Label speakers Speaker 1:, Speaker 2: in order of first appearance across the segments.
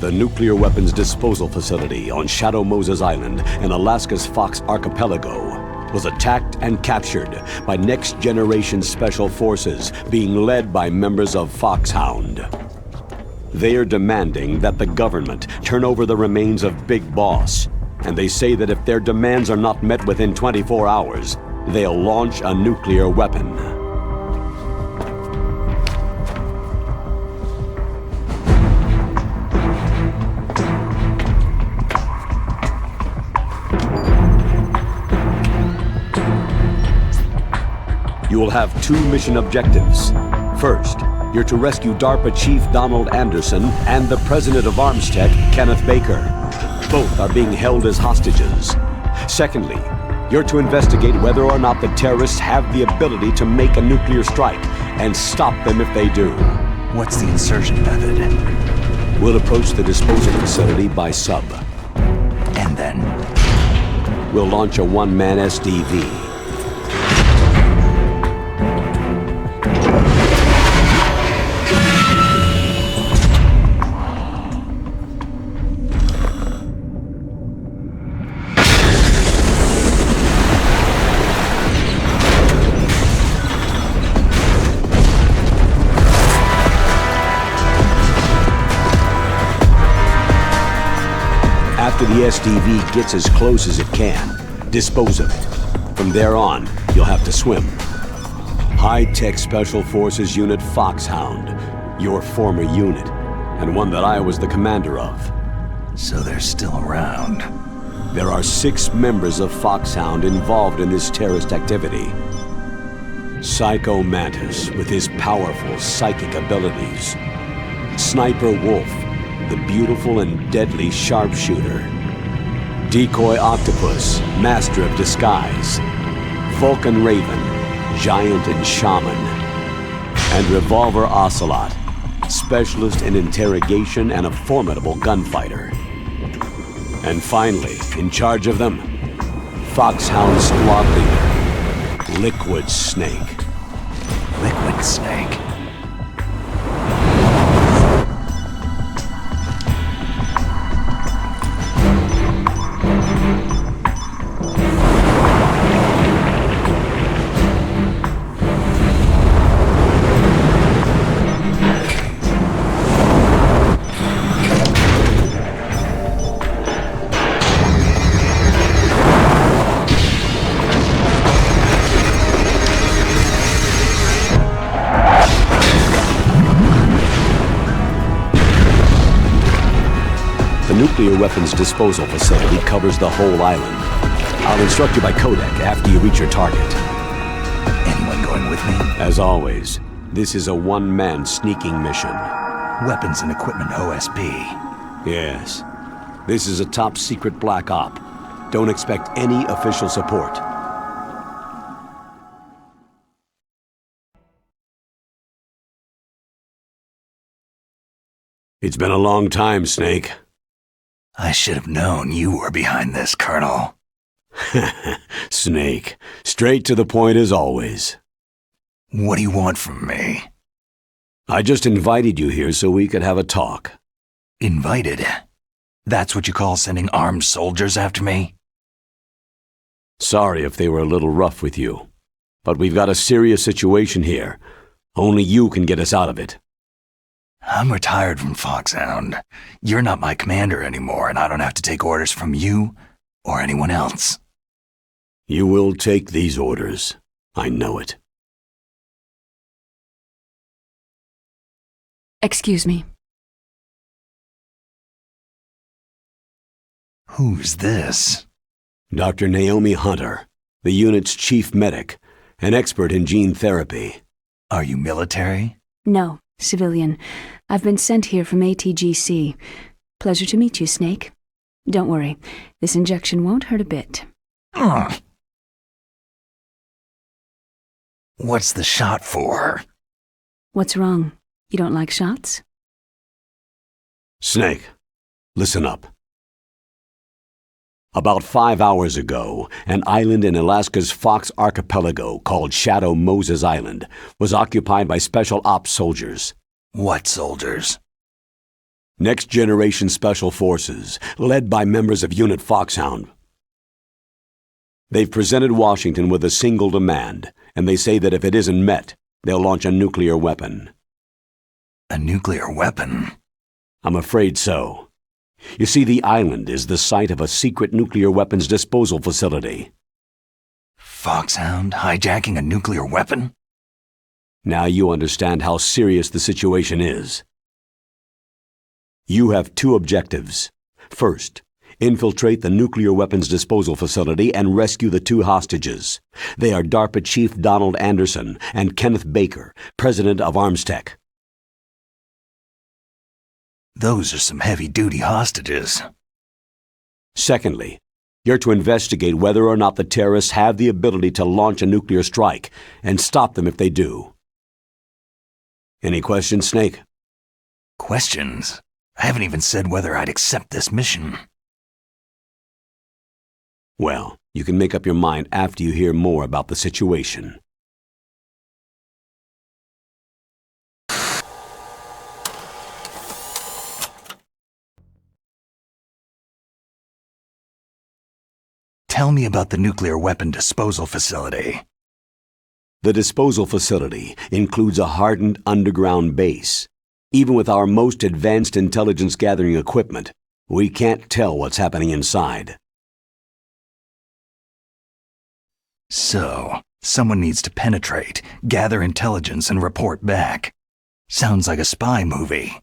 Speaker 1: The nuclear weapons disposal facility on Shadow Moses Island in Alaska's Fox Archipelago was attacked and captured by next-generation special forces being led by members of Foxhound. They are demanding that the government turn over the remains of Big Boss, and they say that if their demands are not met within 24 hours, they'll launch a nuclear weapon. You will have two mission objectives. First, you're to rescue DARPA Chief Donald Anderson and the President of Armstech, Kenneth Baker. Both are being held as hostages. Secondly, you're to investigate whether or not the terrorists have the ability to make a nuclear strike and stop them if they do.
Speaker 2: What's the insertion method?
Speaker 1: We'll approach the disposal facility by sub.
Speaker 2: And then?
Speaker 1: We'll launch a one-man SDV. After the SDV gets as close as it can, dispose of it. From there on, you'll have to swim. High-Tech Special Forces Unit Foxhound, your former unit, and one that I was the commander of.
Speaker 2: So they're still around.
Speaker 1: There are 6 members of Foxhound involved in this terrorist activity. Psycho Mantis, with his powerful psychic abilities. Sniper Wolf, the beautiful and deadly sharpshooter. Decoy Octopus, master of disguise. Vulcan Raven, giant and shaman. And Revolver Ocelot, specialist in interrogation and a formidable gunfighter. And finally, in charge of them, Foxhound squad leader, Liquid Snake.
Speaker 2: Liquid Snake?
Speaker 1: The nuclear weapons disposal facility covers the whole island. I'll instruct you by codec after you reach your target.
Speaker 2: Anyone going with me?
Speaker 1: As always, this is a one-man sneaking mission.
Speaker 2: Weapons and equipment OSP.
Speaker 1: Yes. This is a top-secret black op. Don't expect any official support. It's been a long time, Snake.
Speaker 2: I should have known you were behind this, Colonel.
Speaker 1: Snake, straight to the point as always.
Speaker 2: What do you want from me?
Speaker 1: I just invited you here so we could have a talk.
Speaker 2: Invited? That's what you call sending armed soldiers after me?
Speaker 1: Sorry if they were a little rough with you, but we've got a serious situation here. Only you can get us out of it.
Speaker 2: I'm retired from Foxhound. You're not my commander anymore, and I don't have to take orders from you or anyone else.
Speaker 1: You will take these orders. I know it.
Speaker 3: Excuse me.
Speaker 2: Who's this?
Speaker 1: Dr. Naomi Hunter, the unit's chief medic, an expert in gene therapy.
Speaker 2: Are you military?
Speaker 3: No, civilian. I've been sent here from ATGC. Pleasure to meet you, Snake. Don't worry, this injection won't hurt a bit.
Speaker 2: What's the shot for?
Speaker 3: What's wrong? You don't like shots?
Speaker 1: Snake, listen up. About 5 hours ago, an island in Alaska's Fox Archipelago called Shadow Moses Island was occupied by Special Ops soldiers.
Speaker 2: What soldiers?
Speaker 1: Next Generation Special Forces, led by members of Unit Foxhound. They've presented Washington with a single demand, and they say that if it isn't met, they'll launch a nuclear weapon.
Speaker 2: A nuclear weapon?
Speaker 1: I'm afraid so. You see, the island is the site of a secret nuclear weapons disposal facility.
Speaker 2: Foxhound hijacking a nuclear weapon?
Speaker 1: Now you understand how serious the situation is. You have two objectives. First, infiltrate the nuclear weapons disposal facility and rescue the two hostages. They are DARPA Chief Donald Anderson and Kenneth Baker, president of Armstech.
Speaker 2: Those are some heavy-duty hostages.
Speaker 1: Secondly, you're to investigate whether or not the terrorists have the ability to launch a nuclear strike and stop them if they do. Any questions, Snake?
Speaker 2: Questions? I haven't even said whether I'd accept this mission.
Speaker 1: Well, you can make up your mind after you hear more about the situation.
Speaker 2: Tell me about the nuclear weapon disposal facility.
Speaker 1: The disposal facility includes a hardened underground base. Even with our most advanced intelligence gathering equipment, we can't tell what's happening inside.
Speaker 2: So, someone needs to penetrate, gather intelligence, and report back. Sounds like a spy movie.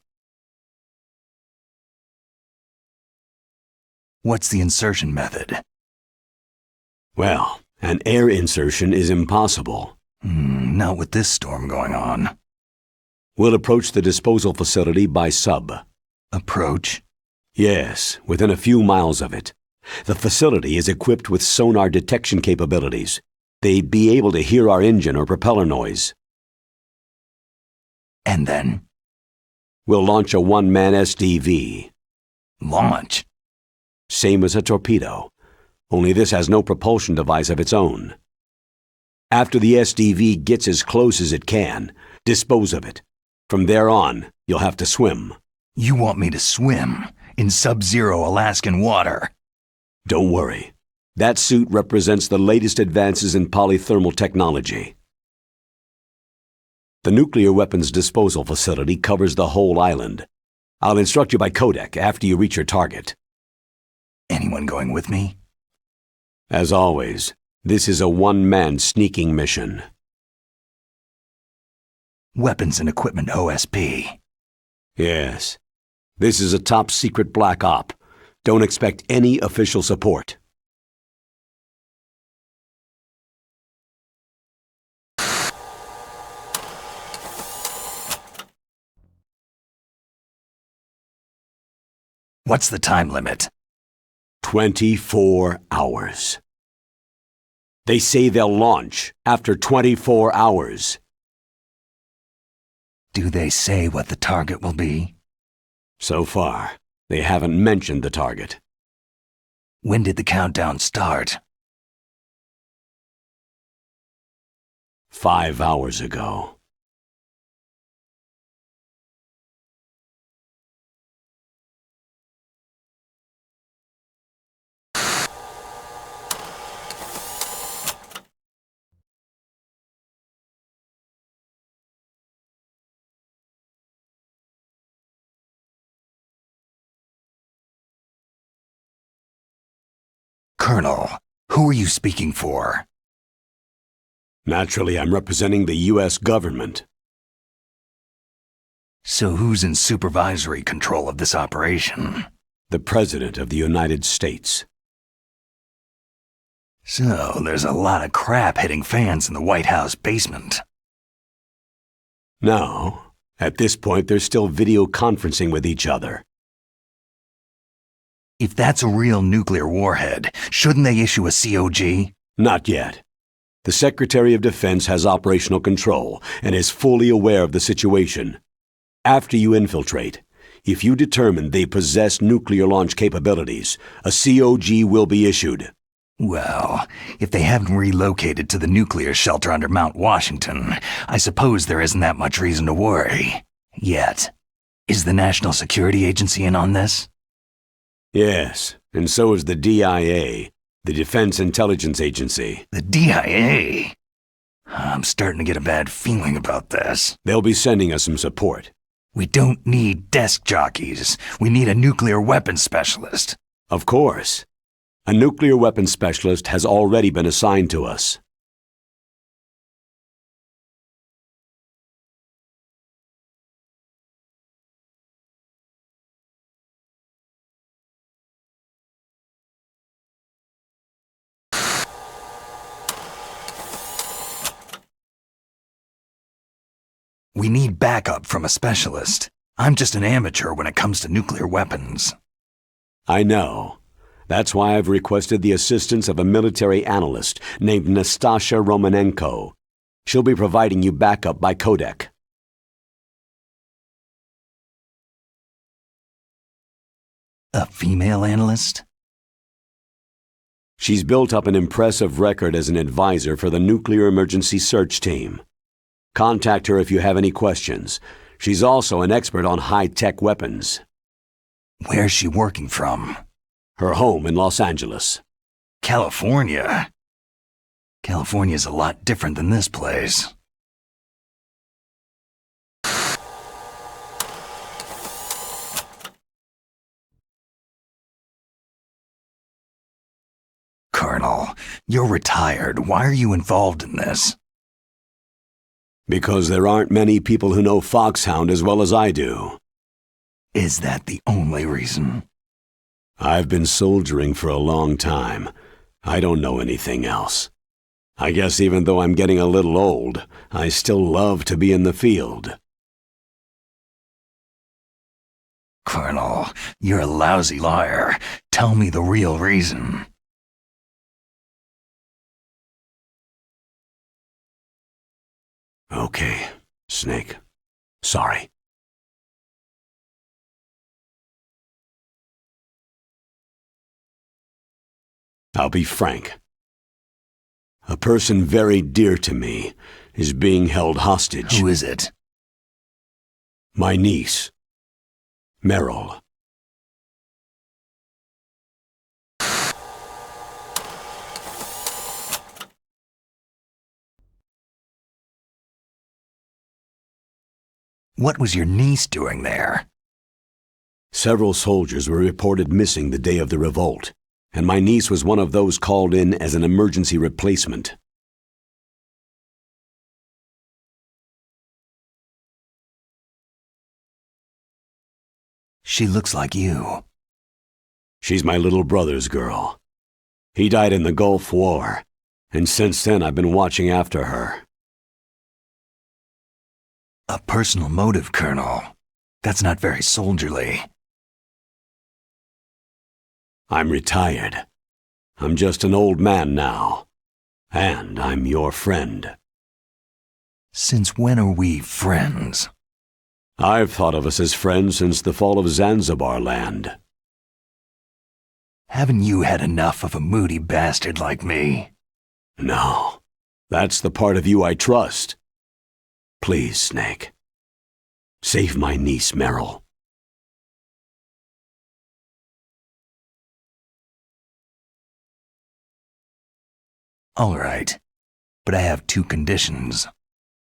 Speaker 2: What's the insertion method?
Speaker 1: Well, an air insertion is impossible.
Speaker 2: Not with this storm going on.
Speaker 1: We'll approach the disposal facility by sub.
Speaker 2: Approach?
Speaker 1: Yes, within a few miles of it. The facility is equipped with sonar detection capabilities. They'd be able to hear our engine or propeller noise.
Speaker 2: And then?
Speaker 1: We'll launch a one-man SDV.
Speaker 2: Launch?
Speaker 1: Same as a torpedo, only this has no propulsion device of its own. After the SDV gets as close as it can, dispose of it. From there on, you'll have to swim.
Speaker 2: You want me to swim in sub-zero Alaskan water?
Speaker 1: Don't worry. That suit represents the latest advances in polythermal technology. The nuclear weapons disposal facility covers the whole island. I'll instruct you by codec after you reach your target.
Speaker 2: Anyone going with me?
Speaker 1: As always, this is a one-man sneaking mission.
Speaker 2: Weapons and equipment OSP.
Speaker 1: Yes. This is a top-secret black op. Don't expect any official support.
Speaker 2: What's the time limit?
Speaker 1: 24 hours. They say they'll launch after 24 hours.
Speaker 2: Do they say what the target will be?
Speaker 1: So far, they haven't mentioned the target.
Speaker 2: When did the countdown start?
Speaker 1: 5 hours ago.
Speaker 2: Colonel, who are you speaking for?
Speaker 1: Naturally, I'm representing the U.S. government.
Speaker 2: So who's in supervisory control of this operation?
Speaker 1: The President of the United States.
Speaker 2: So there's a lot of crap hitting fans in the White House basement.
Speaker 1: No, at this point they're still video conferencing with each other.
Speaker 2: If that's a real nuclear warhead, shouldn't they issue a COG?
Speaker 1: Not yet. The Secretary of Defense has operational control and is fully aware of the situation. After you infiltrate, if you determine they possess nuclear launch capabilities, a COG will be issued.
Speaker 2: Well, if they haven't relocated to the nuclear shelter under Mount Washington, I suppose there isn't that much reason to worry. Yet. Is the National Security Agency in on this?
Speaker 1: Yes, and so is the DIA, the Defense Intelligence Agency.
Speaker 2: The DIA? I'm starting to get a bad feeling about this.
Speaker 1: They'll be sending us some support.
Speaker 2: We don't need desk jockeys. We need a nuclear weapons specialist.
Speaker 1: Of course. A nuclear weapons specialist has already been assigned to us.
Speaker 2: We need backup from a specialist. I'm just an amateur when it comes to nuclear weapons.
Speaker 1: I know. That's why I've requested the assistance of a military analyst named Nastasha Romanenko. She'll be providing you backup by codec.
Speaker 2: A female analyst?
Speaker 1: She's built up an impressive record as an advisor for the Nuclear Emergency Search Team. Contact her if you have any questions. She's also an expert on high-tech weapons.
Speaker 2: Where's she working from?
Speaker 1: Her home in Los Angeles.
Speaker 2: California? California's a lot different than this place. Colonel, you're retired. Why are you involved in this?
Speaker 1: Because there aren't many people who know Foxhound as well as I do.
Speaker 2: Is that the only reason?
Speaker 1: I've been soldiering for a long time. I don't know anything else. I guess even though I'm getting a little old, I still love to be in the field.
Speaker 2: Colonel, you're a lousy liar. Tell me the real reason.
Speaker 1: Okay, Snake. Sorry. I'll be frank. A person very dear to me is being held hostage.
Speaker 2: Who is it?
Speaker 1: My niece, Meryl.
Speaker 2: What was your niece doing there?
Speaker 1: Several soldiers were reported missing the day of the revolt, and my niece was one of those called in as an emergency replacement.
Speaker 2: She looks like you.
Speaker 1: She's my little brother's girl. He died in the Gulf War, and since then I've been watching after her.
Speaker 2: A personal motive, Colonel. That's not very soldierly.
Speaker 1: I'm retired. I'm just an old man now. And I'm your friend.
Speaker 2: Since when are we friends?
Speaker 1: I've thought of us as friends since the fall of Zanzibar land.
Speaker 2: Haven't you had enough of a moody bastard like me?
Speaker 1: No. That's the part of you I trust. Please, Snake. Save my niece, Meryl.
Speaker 2: All right, but I have two conditions.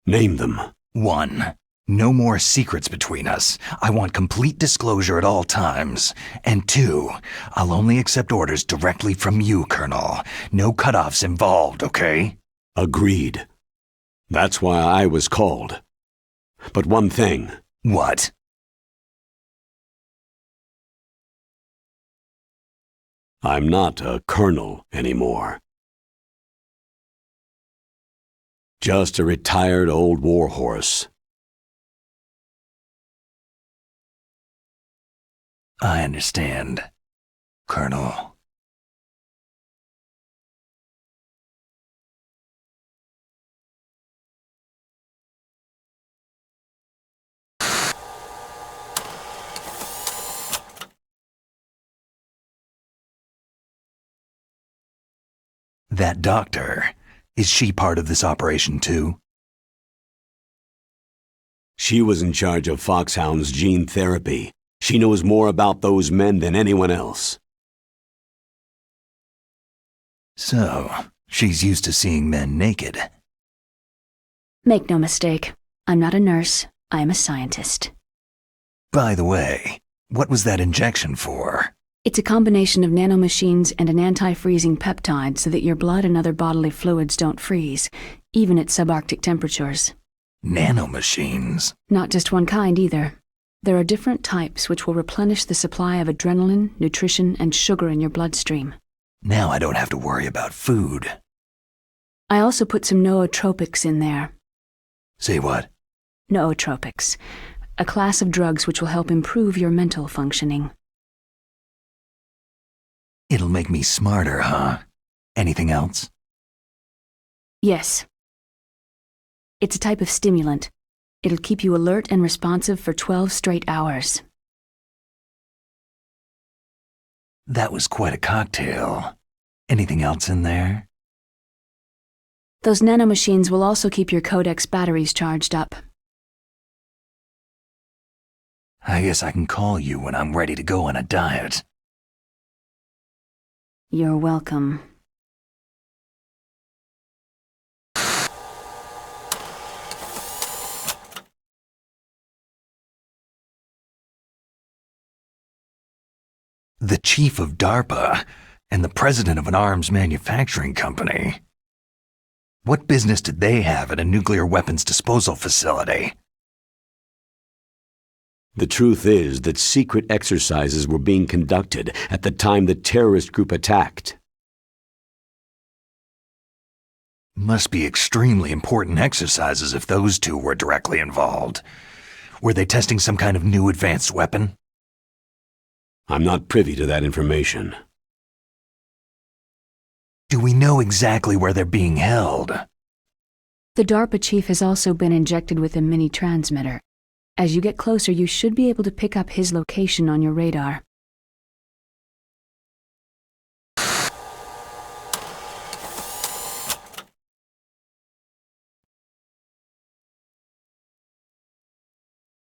Speaker 1: Name them.
Speaker 2: 1. No more secrets between us. I want complete disclosure at all times. And 2, I'll only accept orders directly from you, Colonel. No cutoffs involved, okay?
Speaker 1: Agreed. That's why I was called. But one thing.
Speaker 2: What?
Speaker 1: I'm not a colonel anymore. Just a retired old warhorse.
Speaker 2: I understand, Colonel. That doctor, is she part of this operation too?
Speaker 1: She was in charge of Foxhound's gene therapy. She knows more about those men than anyone else.
Speaker 2: So, she's used to seeing men naked.
Speaker 3: Make no mistake, I'm not a nurse, I am a scientist.
Speaker 2: By the way, what was that injection for?
Speaker 3: It's a combination of nanomachines and an anti-freezing peptide so that your blood and other bodily fluids don't freeze, even at subarctic temperatures.
Speaker 2: Nanomachines?
Speaker 3: Not just one kind either. There are different types which will replenish the supply of adrenaline, nutrition, and sugar in your bloodstream.
Speaker 2: Now I don't have to worry about food.
Speaker 3: I also put some nootropics in there.
Speaker 2: Say what?
Speaker 3: Nootropics, a class of drugs which will help improve your mental functioning.
Speaker 2: It'll make me smarter, huh? Anything else?
Speaker 3: Yes. It's a type of stimulant. It'll keep you alert and responsive for 12 straight hours.
Speaker 2: That was quite a cocktail. Anything else in there?
Speaker 3: Those nanomachines will also keep your Codex batteries charged up.
Speaker 2: I guess I can call you when I'm ready to go on a diet.
Speaker 3: You're welcome.
Speaker 2: The chief of DARPA and the president of an arms manufacturing company. What business did they have at a nuclear weapons disposal facility?
Speaker 1: The truth is that secret exercises were being conducted at the time the terrorist group attacked.
Speaker 2: Must be extremely important exercises if those two were directly involved. Were they testing some kind of new advanced weapon?
Speaker 1: I'm not privy to that information.
Speaker 2: Do we know exactly where they're being held?
Speaker 3: The DARPA chief has also been injected with a mini-transmitter. As you get closer, you should be able to pick up his location on your radar.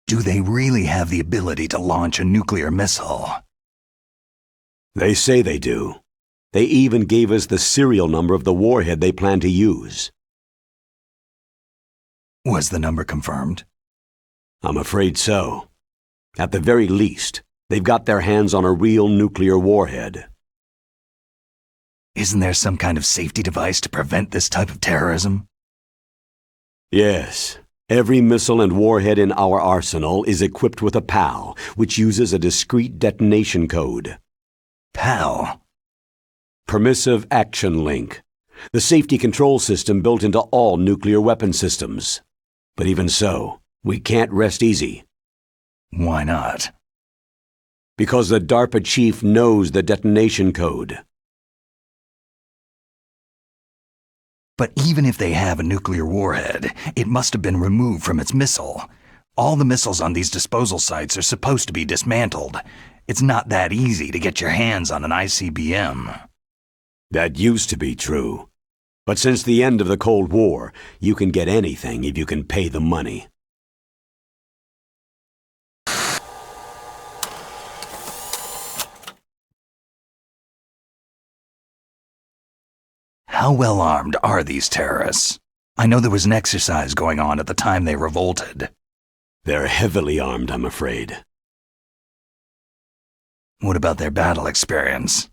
Speaker 2: Do they really have the ability to launch a nuclear missile?
Speaker 1: They say they do. They even gave us the serial number of the warhead they plan to use.
Speaker 2: Was the number confirmed?
Speaker 1: I'm afraid so. At the very least, they've got their hands on a real nuclear warhead.
Speaker 2: Isn't there some kind of safety device to prevent this type of terrorism?
Speaker 1: Yes. Every missile and warhead in our arsenal is equipped with a PAL, which uses a discrete detonation code.
Speaker 2: PAL?
Speaker 1: Permissive Action Link. The safety control system built into all nuclear weapon systems. But even so, we can't rest easy.
Speaker 2: Why not?
Speaker 1: Because the DARPA chief knows the detonation code.
Speaker 2: But even if they have a nuclear warhead, it must have been removed from its missile. All the missiles on these disposal sites are supposed to be dismantled. It's not that easy to get your hands on an ICBM.
Speaker 1: That used to be true. But since the end of the Cold War, you can get anything if you can pay the money.
Speaker 2: How well armed are these terrorists? I know there was an exercise going on at the time they revolted.
Speaker 1: They're heavily armed, I'm afraid.
Speaker 2: What about their battle experience?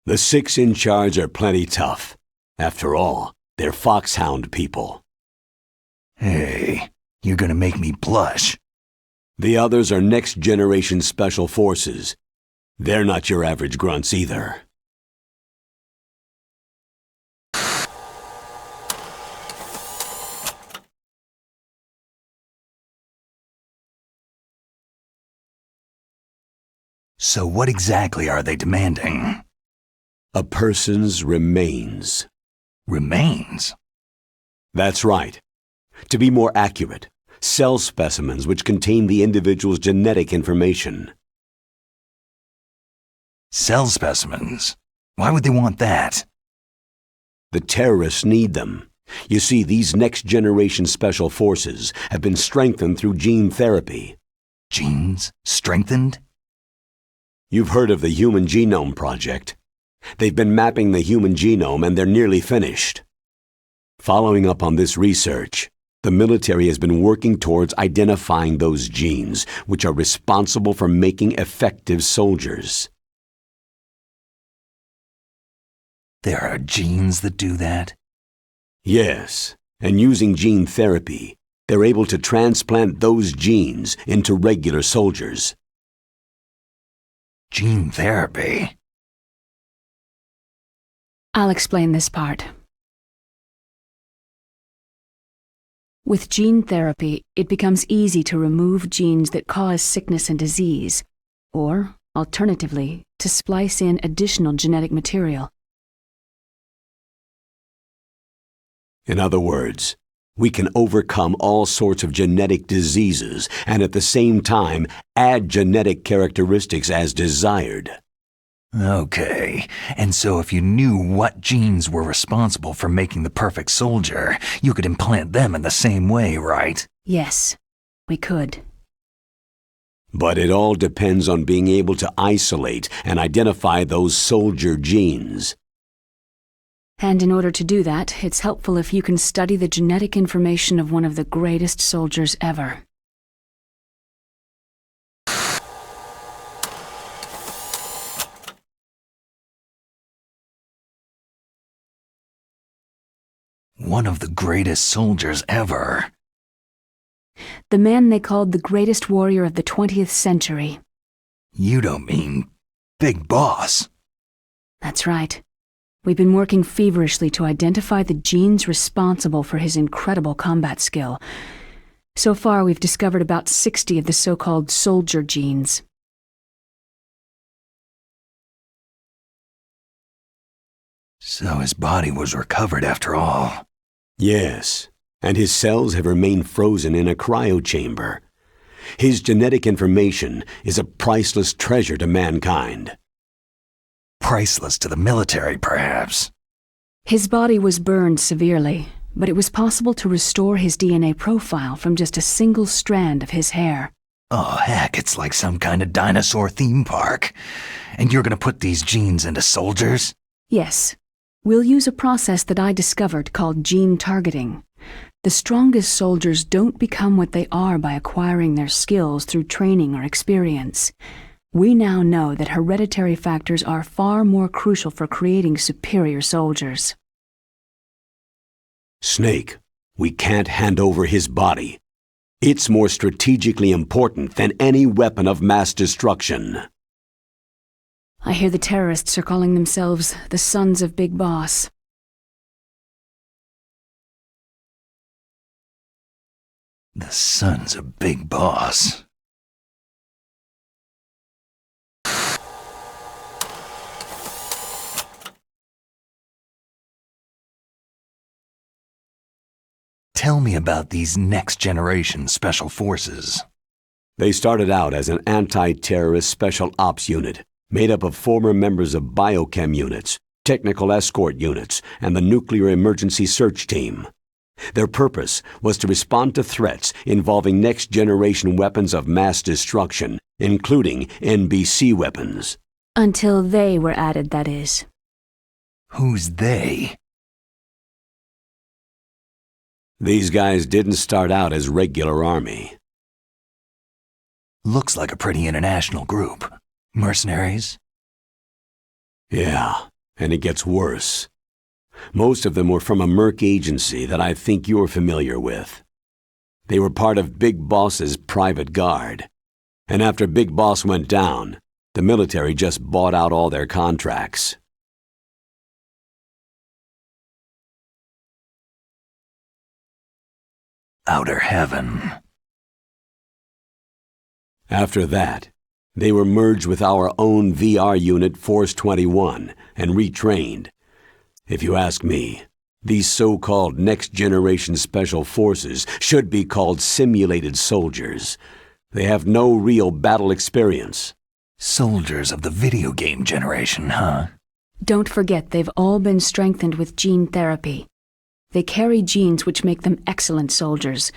Speaker 1: The 6 in charge are plenty tough. After all, they're Foxhound people.
Speaker 2: Hey, you're gonna make me blush.
Speaker 1: The others are next-generation special forces. They're not your average grunts either.
Speaker 2: So what exactly are they demanding?
Speaker 1: A person's remains.
Speaker 2: Remains?
Speaker 1: That's right. To be more accurate, cell specimens which contain the individual's genetic information.
Speaker 2: Cell specimens? Why would they want that?
Speaker 1: The terrorists need them. You see, these next-generation special forces have been strengthened through gene therapy.
Speaker 2: Genes? Strengthened?
Speaker 1: You've heard of the Human Genome Project. They've been mapping the human genome and they're nearly finished. Following up on this research, the military has been working towards identifying those genes which are responsible for making effective soldiers.
Speaker 2: There are genes that do that?
Speaker 1: Yes, and using gene therapy, they're able to transplant those genes into regular soldiers.
Speaker 2: Gene therapy?
Speaker 3: I'll explain this part. With gene therapy, it becomes easy to remove genes that cause sickness and disease, or, alternatively, to splice in additional genetic material.
Speaker 1: In other words, we can overcome all sorts of genetic diseases and at the same time add genetic characteristics as desired.
Speaker 2: Okay, and so if you knew what genes were responsible for making the perfect soldier, you could implant them in the same way, right?
Speaker 3: Yes, we could.
Speaker 1: But it all depends on being able to isolate and identify those soldier genes.
Speaker 3: And in order to do that, it's helpful if you can study the genetic information of one of the greatest soldiers ever.
Speaker 2: One of the greatest soldiers ever.
Speaker 3: The man they called the greatest warrior of the 20th century.
Speaker 2: You don't mean Big Boss?
Speaker 3: That's right. We've been working feverishly to identify the genes responsible for his incredible combat skill. So far, we've discovered about 60 of the so-called soldier genes.
Speaker 2: So his body was recovered after all.
Speaker 1: Yes, and his cells have remained frozen in a cryochamber. His genetic information is a priceless treasure to mankind.
Speaker 2: Priceless to the military, perhaps.
Speaker 3: His body was burned severely, but it was possible to restore his DNA profile from just a single strand of his hair.
Speaker 2: Oh, heck, it's like some kind of dinosaur theme park. And you're gonna put these genes into soldiers?
Speaker 3: Yes. We'll use a process that I discovered called gene targeting. The strongest soldiers don't become what they are by acquiring their skills through training or experience. We now know that hereditary factors are far more crucial for creating superior soldiers.
Speaker 1: Snake, we can't hand over his body. It's more strategically important than any weapon of mass destruction.
Speaker 3: I hear the terrorists are calling themselves the Sons of Big Boss.
Speaker 2: The Sons of Big Boss. Tell me about these next-generation special forces.
Speaker 1: They started out as an anti-terrorist special ops unit, made up of former members of biochem units, technical escort units, and the nuclear emergency search team. Their purpose was to respond to threats involving next-generation weapons of mass destruction, including NBC weapons.
Speaker 3: Until they were added, that is.
Speaker 2: Who's they?
Speaker 1: These guys didn't start out as regular army.
Speaker 2: Looks like a pretty international group. Mercenaries?
Speaker 1: Yeah, and it gets worse. Most of them were from a merc agency that I think you're familiar with. They were part of Big Boss's private guard. And after Big Boss went down, the military just bought out all their contracts.
Speaker 2: Outer Heaven.
Speaker 1: After that, they were merged with our own VR unit Force 21 and retrained. If you ask me, these so-called next-generation special forces should be called simulated soldiers. They have no real battle experience.
Speaker 2: Soldiers of the video game generation, huh?
Speaker 3: Don't forget they've all been strengthened with gene therapy. They carry genes which make them excellent soldiers.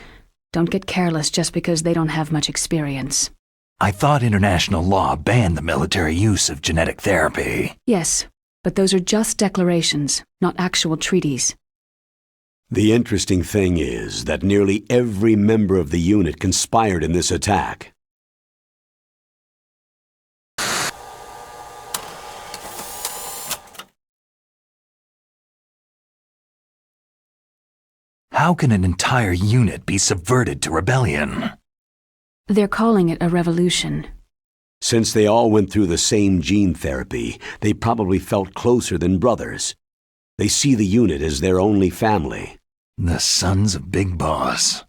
Speaker 3: Don't get careless just because they don't have much experience.
Speaker 2: I thought international law banned the military use of genetic therapy.
Speaker 3: Yes, but those are just declarations, not actual treaties.
Speaker 1: The interesting thing is that nearly every member of the unit conspired in this attack.
Speaker 2: How can an entire unit be subverted to rebellion?
Speaker 3: They're calling it a revolution.
Speaker 1: Since they all went through the same gene therapy, they probably felt closer than brothers. They see the unit as their only family.
Speaker 2: The sons of Big Boss.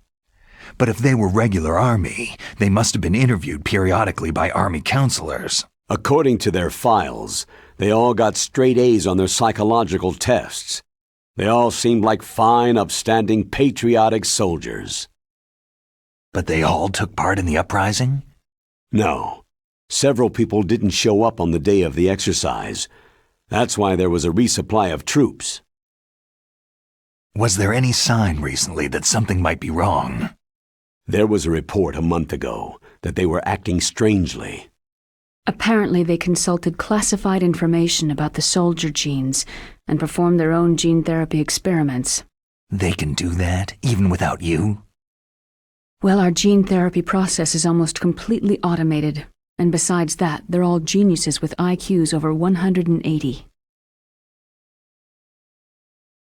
Speaker 2: But if they were regular army, they must have been interviewed periodically by army counselors.
Speaker 1: According to their files, they all got straight A's on their psychological tests. They all seemed like fine, upstanding, patriotic soldiers.
Speaker 2: But they all took part in the uprising?
Speaker 1: No. Several people didn't show up on the day of the exercise. That's why there was a resupply of troops.
Speaker 2: Was there any sign recently that something might be wrong?
Speaker 1: There was a report a month ago that they were acting strangely.
Speaker 3: Apparently they consulted classified information about the soldier genes and performed their own gene therapy experiments.
Speaker 2: They can do that, even without you?
Speaker 3: Well, our gene therapy process is almost completely automated, and besides that, they're all geniuses with IQs over 180.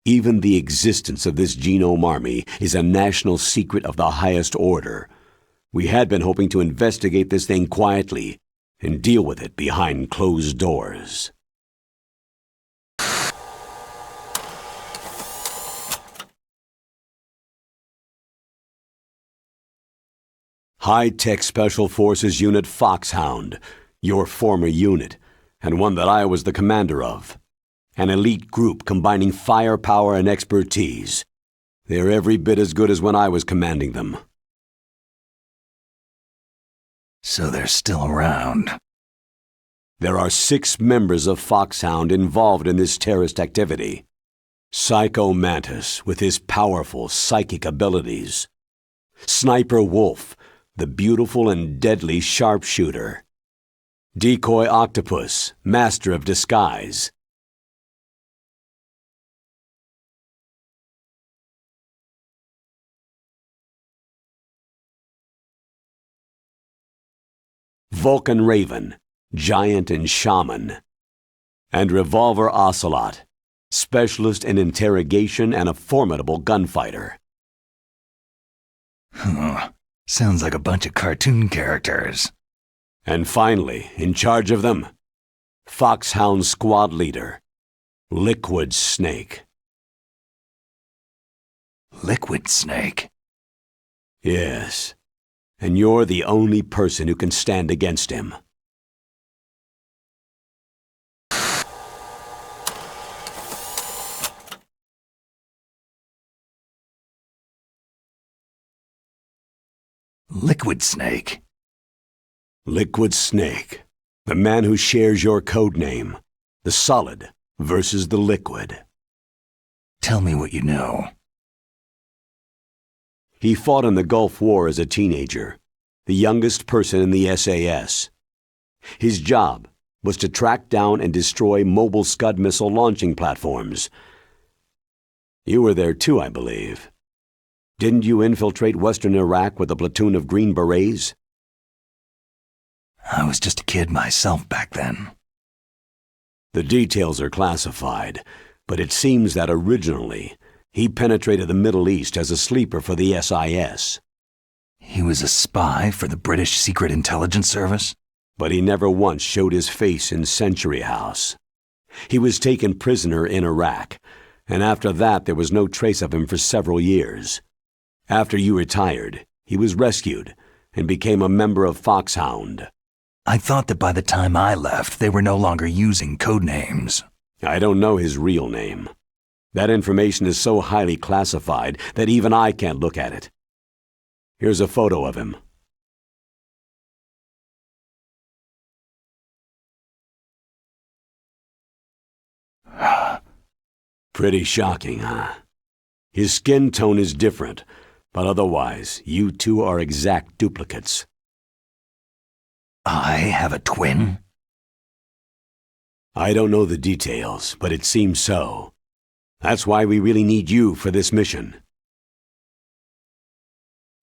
Speaker 1: Even the existence of this genome army is a national secret of the highest order. We had been hoping to investigate this thing quietly and deal with it behind closed doors. High-Tech Special Forces Unit Foxhound, your former unit, and one that I was the commander of. An elite group combining firepower and expertise. They're every bit as good as when I was commanding them.
Speaker 2: So they're still around.
Speaker 1: There are 6 members of Foxhound involved in this terrorist activity. Psycho Mantis, with his powerful psychic abilities. Sniper Wolf, the beautiful and deadly sharpshooter. Decoy Octopus, master of disguise. Vulcan Raven, giant and shaman. And Revolver Ocelot, specialist in interrogation and a formidable gunfighter.
Speaker 2: Sounds like a bunch of cartoon characters.
Speaker 1: And finally, in charge of them, Foxhound Squad Leader, Liquid Snake.
Speaker 2: Liquid Snake?
Speaker 1: Yes, and you're the only person who can stand against him.
Speaker 2: Liquid Snake?
Speaker 1: Liquid Snake, the man who shares your code name, the solid versus the liquid.
Speaker 2: Tell me what you know.
Speaker 1: He fought in the Gulf War as a teenager, the youngest person in the SAS. His job was to track down and destroy mobile Scud missile launching platforms. You were there too, I believe. Didn't you infiltrate western Iraq with a platoon of Green Berets?
Speaker 2: I was just a kid myself back then.
Speaker 1: The details are classified, but it seems that originally he penetrated the Middle East as a sleeper for the SIS.
Speaker 2: He was a spy for the British Secret Intelligence Service?
Speaker 1: But he never once showed his face in Century House. He was taken prisoner in Iraq, and after that there was no trace of him for several years. After you retired, he was rescued and became a member of Foxhound.
Speaker 2: I thought that by the time I left, they were no longer using code names.
Speaker 1: I don't know his real name. That information is so highly classified that even I can't look at it. Here's a photo of him. Pretty shocking, huh? His skin tone is different, but otherwise, you two are exact duplicates.
Speaker 2: I have a twin?
Speaker 1: I don't know the details, but it seems so. That's why we really need you for this mission.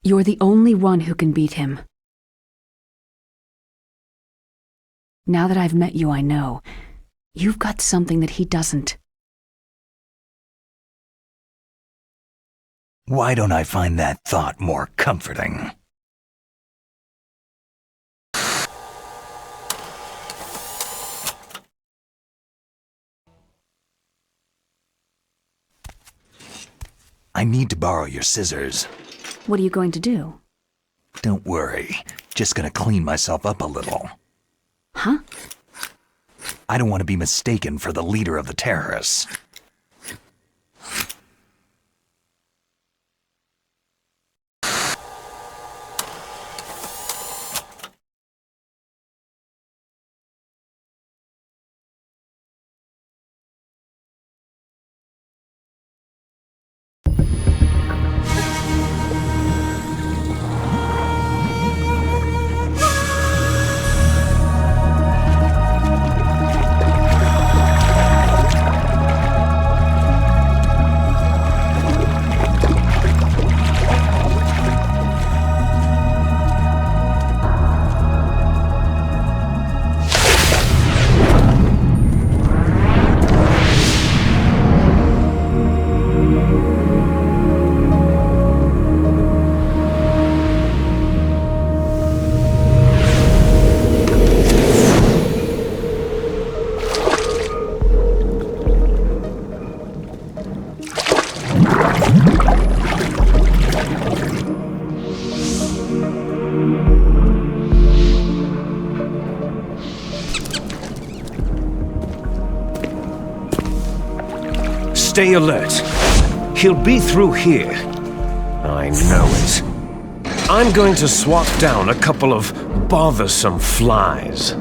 Speaker 3: You're the only one who can beat him. Now that I've met you, I know. You've got something that he doesn't.
Speaker 2: Why don't I find that thought more comforting? I need to borrow your scissors.
Speaker 3: What are you going to do?
Speaker 2: Don't worry, just gonna clean myself up a little.
Speaker 3: Huh?
Speaker 2: I don't want to be mistaken for the leader of the terrorists.
Speaker 4: Stay alert. He'll be through here. I know it. I'm going to swat down a couple of bothersome flies.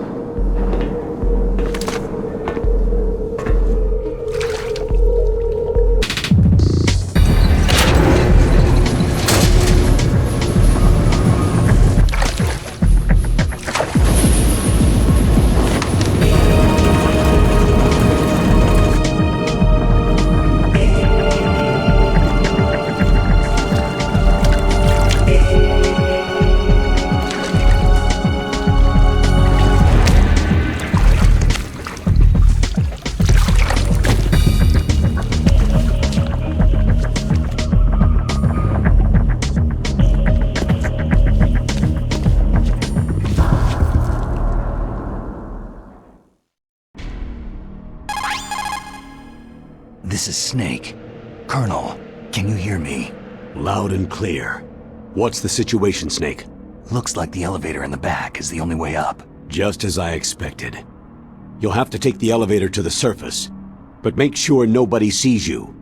Speaker 2: This is Snake. Colonel, can you hear me?
Speaker 1: Loud and clear. What's the situation, Snake?
Speaker 2: Looks like the elevator in the back is the only way up.
Speaker 1: Just as I expected. You'll have to take the elevator to the surface, but make sure nobody sees you.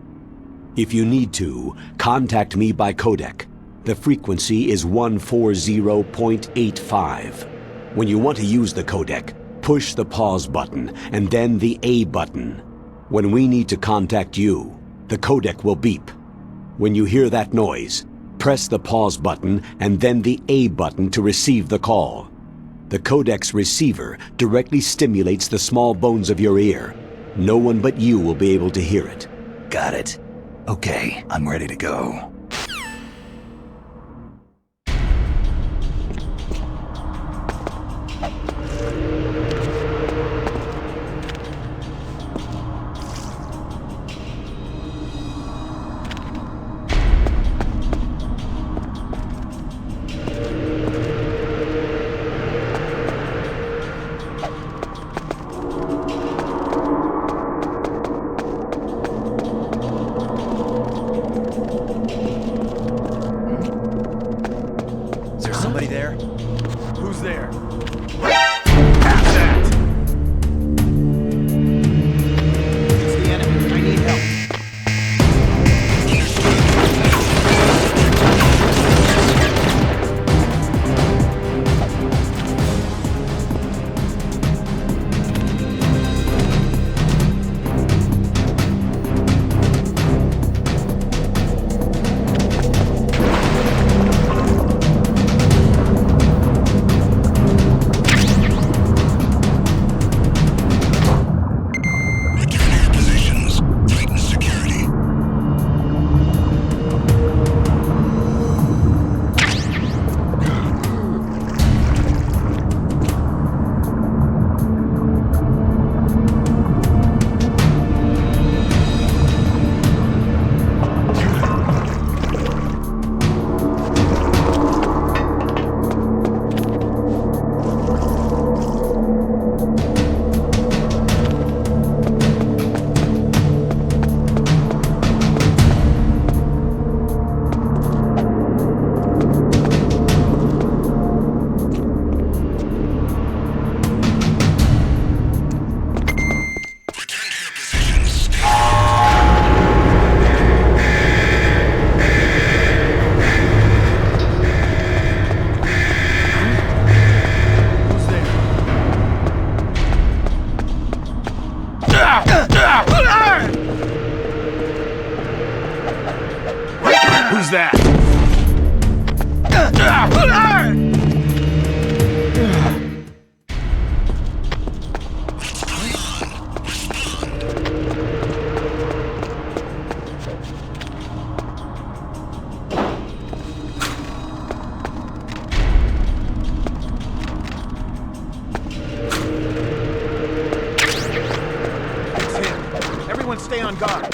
Speaker 1: If you need to, contact me by codec. The frequency is 140.85. When you want to use the codec, push the pause button and then the A button. When we need to contact you, the codec will beep. When you hear that noise, press the pause button and then the A button to receive the call. The codec's receiver directly stimulates the small bones of your ear. No one but you will be able to hear it.
Speaker 2: Got it. Okay, I'm ready to go.
Speaker 5: Somebody there? Who's there? Pass that! It's the enemy. I need help. It's him. Everyone stay on guard.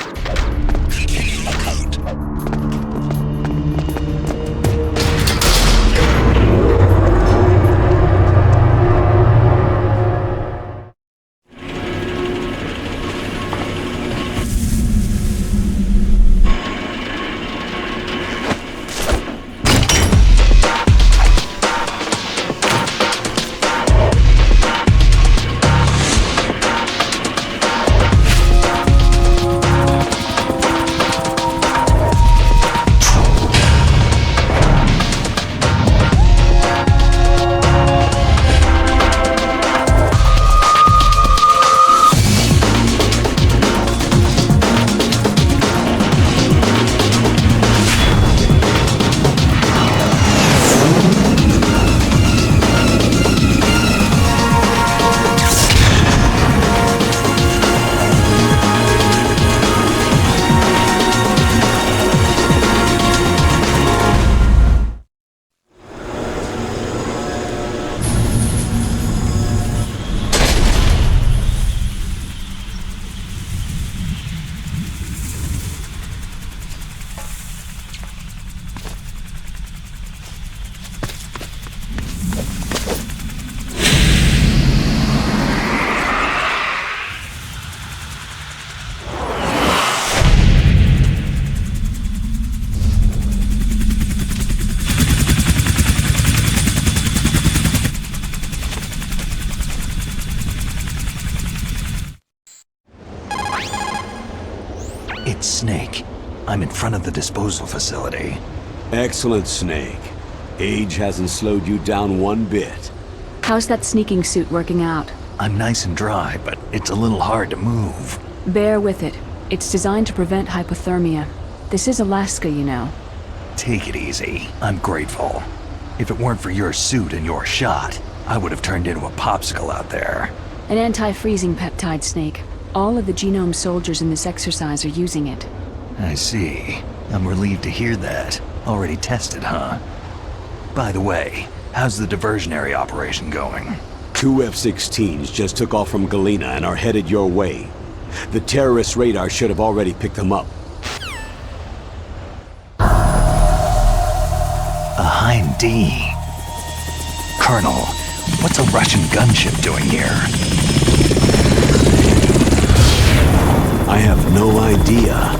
Speaker 2: It's Snake. I'm in front of the disposal facility.
Speaker 1: Excellent, Snake. Age hasn't slowed you down one bit.
Speaker 3: How's that sneaking suit working out?
Speaker 2: I'm nice and dry, but it's a little hard to move.
Speaker 3: Bear with it. It's designed to prevent hypothermia. This is Alaska, you know.
Speaker 2: Take it easy. I'm grateful. If it weren't for your suit and your shot, I would have turned into a popsicle out there.
Speaker 3: An anti-freezing peptide, Snake. All of the Genome soldiers in this exercise are using it.
Speaker 2: I see. I'm relieved to hear that. Already tested, huh? By the way, how's the diversionary operation going?
Speaker 1: 2 F-16s just took off from Galena and are headed your way. The terrorist radar should have already picked them up.
Speaker 2: A Hind D. Colonel, what's a Russian gunship doing here?
Speaker 1: I have no idea,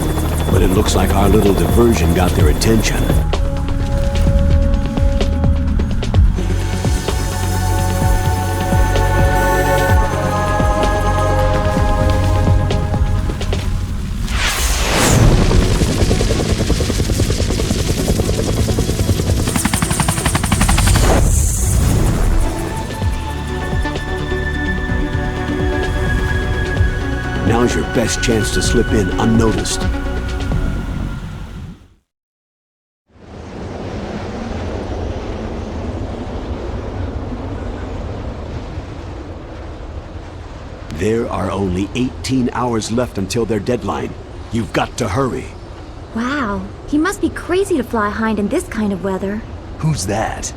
Speaker 1: but it looks like our little diversion got their attention. Now's your best chance to slip in unnoticed. There are only 18 hours left until their deadline. You've got to hurry.
Speaker 6: Wow, he must be crazy to fly Hind in this kind of weather.
Speaker 2: Who's that?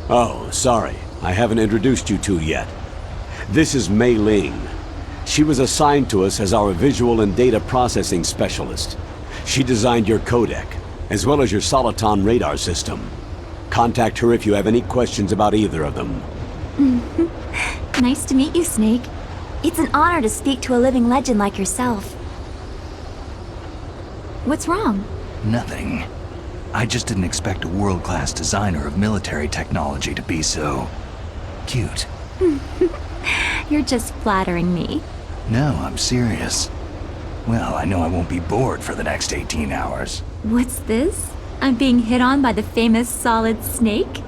Speaker 1: Oh, sorry. I haven't introduced you two yet. This is Mei Ling. She was assigned to us as our visual and data processing specialist. She designed your codec, as well as your Soliton radar system. Contact her if you have any questions about either of them.
Speaker 6: Nice to meet you, Snake. It's an honor to speak to a living legend like yourself. What's wrong?
Speaker 2: Nothing. I just didn't expect a world-class designer of military technology to be so... cute.
Speaker 6: You're just flattering me.
Speaker 2: No, I'm serious. Well, I know I won't be bored for the next 18 hours.
Speaker 6: What's this? I'm being hit on by the famous Solid Snake?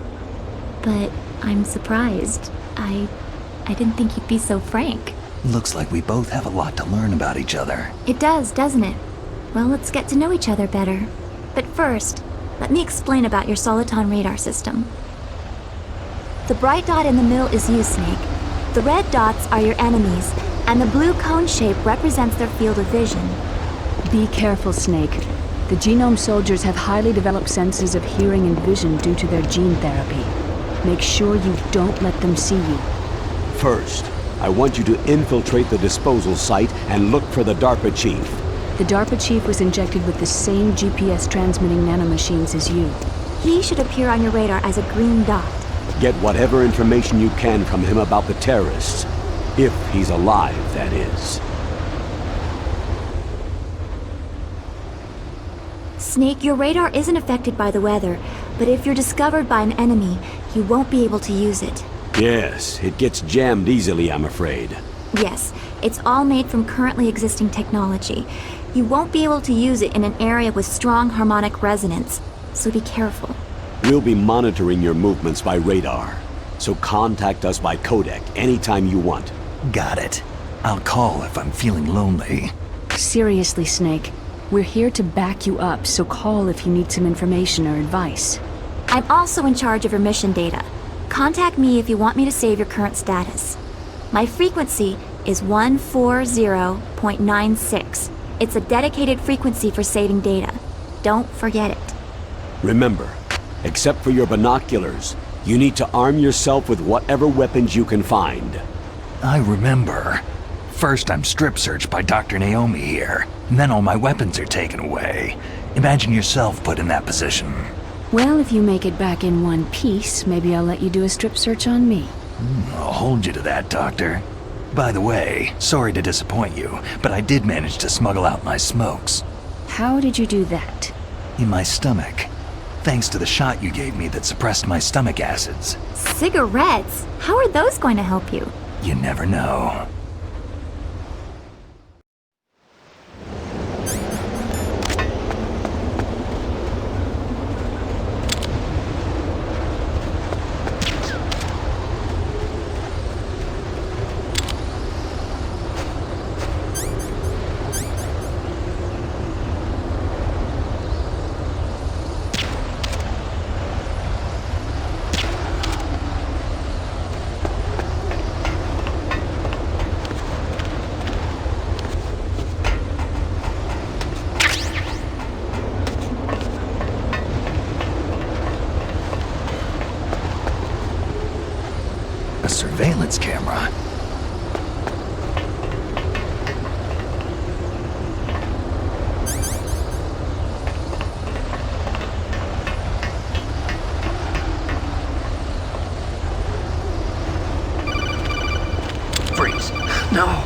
Speaker 6: But I'm surprised. I didn't think you'd be so frank.
Speaker 2: Looks like we both have a lot to learn about each other.
Speaker 6: It does, doesn't it? Well, let's get to know each other better. But first, let me explain about your Soliton radar system. The bright dot in the middle is you, Snake. The red dots are your enemies, and the blue cone shape represents their field of vision.
Speaker 3: Be careful, Snake. The Genome soldiers have highly developed senses of hearing and vision due to their gene therapy. Make sure you don't let them see you.
Speaker 1: First, I want you to infiltrate the disposal site and look for the DARPA chief.
Speaker 3: The DARPA chief was injected with the same GPS transmitting nanomachines as you.
Speaker 6: He should appear on your radar as a green dot.
Speaker 1: Get whatever information you can from him about the terrorists. If he's alive, that is.
Speaker 6: Snake, your radar isn't affected by the weather, but if you're discovered by an enemy, you won't be able to use it.
Speaker 1: Yes, it gets jammed easily, I'm afraid.
Speaker 6: Yes, it's all made from currently existing technology. You won't be able to use it in an area with strong harmonic resonance, so be careful.
Speaker 1: We'll be monitoring your movements by radar, so contact us by codec anytime you want.
Speaker 2: Got it. I'll call if I'm feeling lonely.
Speaker 3: Seriously, Snake. We're here to back you up, so call if you need some information or advice.
Speaker 6: I'm also in charge of your mission data. Contact me if you want me to save your current status. My frequency is 140.96. It's a dedicated frequency for saving data. Don't forget it.
Speaker 1: Remember, except for your binoculars, you need to arm yourself with whatever weapons you can find.
Speaker 2: I remember. First I'm strip searched by Dr. Naomi here, and then all my weapons are taken away. Imagine yourself put in that position.
Speaker 3: Well, if you make it back in one piece, maybe I'll let you do a strip search on me.
Speaker 2: I'll hold you to that, Doctor. By the way, sorry to disappoint you, but I did manage to smuggle out my smokes.
Speaker 3: How did you do that?
Speaker 2: In my stomach. Thanks to the shot you gave me that suppressed my stomach acids.
Speaker 6: Cigarettes? How are those going to help you?
Speaker 2: You never know. A surveillance camera. Freeze. No.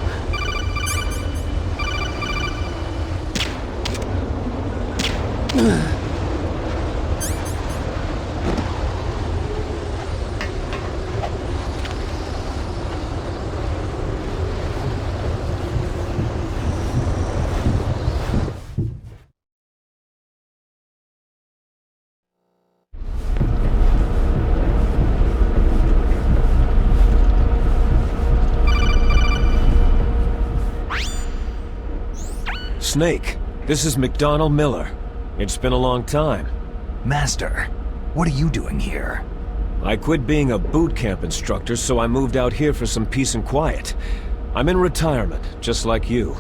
Speaker 4: Snake, this is McDonald Miller. It's been a long time.
Speaker 2: Master, what are you doing here?
Speaker 4: I quit being a boot camp instructor, so I moved out here for some peace and quiet. I'm in retirement, just like you.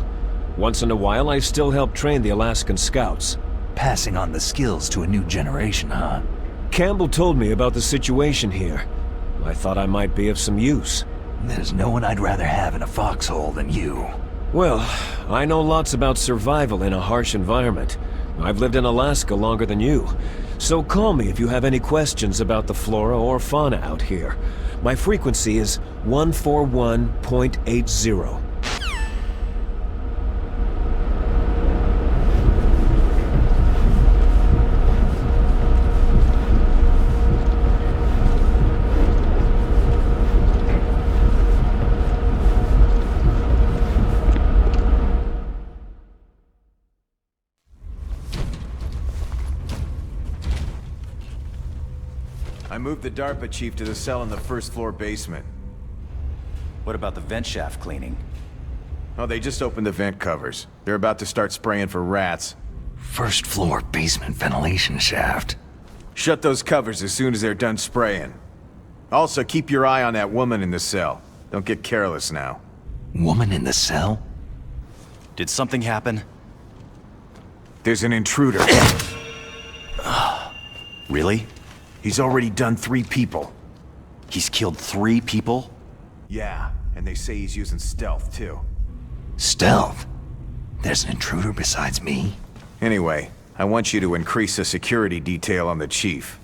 Speaker 4: Once in a while, I still help train the Alaskan Scouts.
Speaker 2: Passing on the skills to a new generation, huh?
Speaker 4: Campbell told me about the situation here. I thought I might be of some use.
Speaker 2: There's no one I'd rather have in a foxhole than you.
Speaker 4: Well, I know lots about survival in a harsh environment. I've lived in Alaska longer than you. So call me if you have any questions about the flora or fauna out here. My frequency is 141.80.
Speaker 5: I moved the DARPA chief to the cell in the first floor basement.
Speaker 7: What about the vent shaft cleaning?
Speaker 5: Oh, they just opened the vent covers. They're about to start spraying for rats.
Speaker 2: First floor basement ventilation shaft.
Speaker 5: Shut those covers as soon as they're done spraying. Also, keep your eye on that woman in the cell. Don't get careless now.
Speaker 2: Woman in the cell?
Speaker 7: Did something happen?
Speaker 5: There's an intruder.
Speaker 7: Really?
Speaker 5: He's already done 3 people.
Speaker 7: He's killed 3 people?
Speaker 5: Yeah, and they say he's using stealth, too.
Speaker 2: Stealth? There's an intruder besides me?
Speaker 5: Anyway, I want you to increase the security detail on the chief.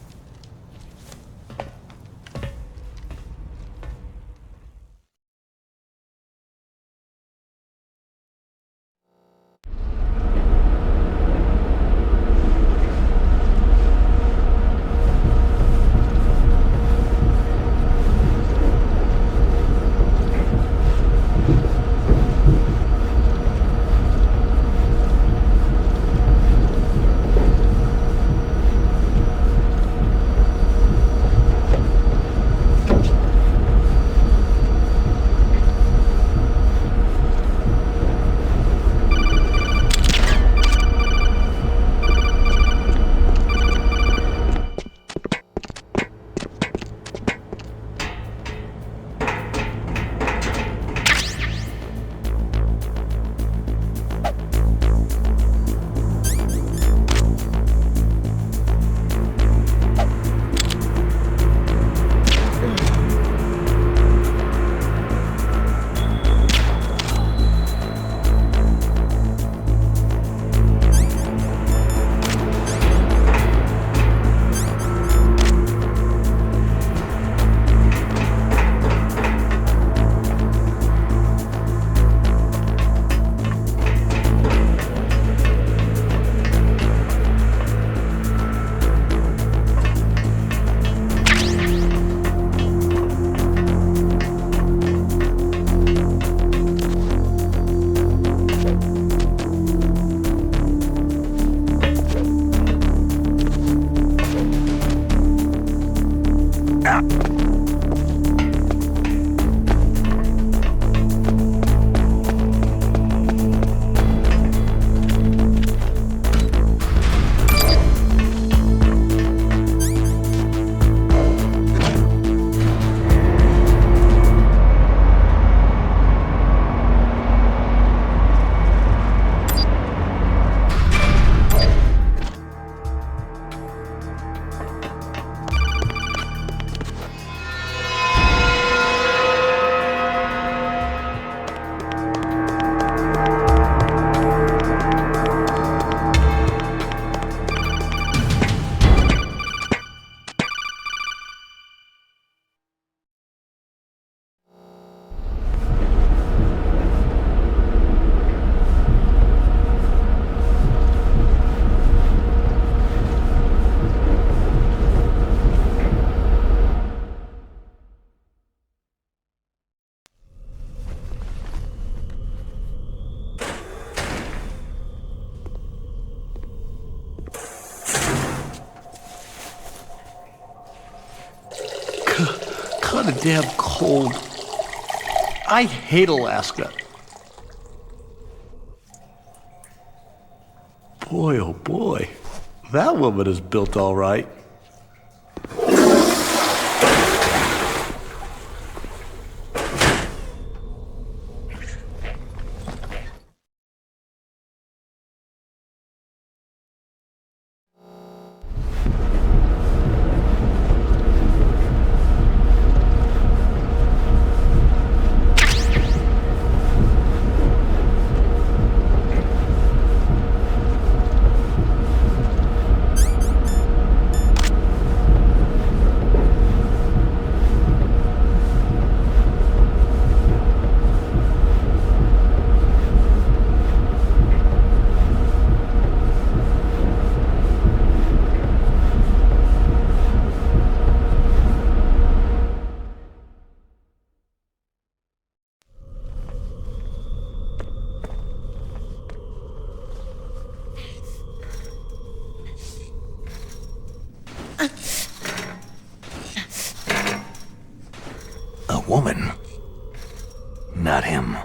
Speaker 8: Kinda damn cold. I hate Alaska. Boy, oh boy. That woman is built all right.
Speaker 2: A woman. Not him.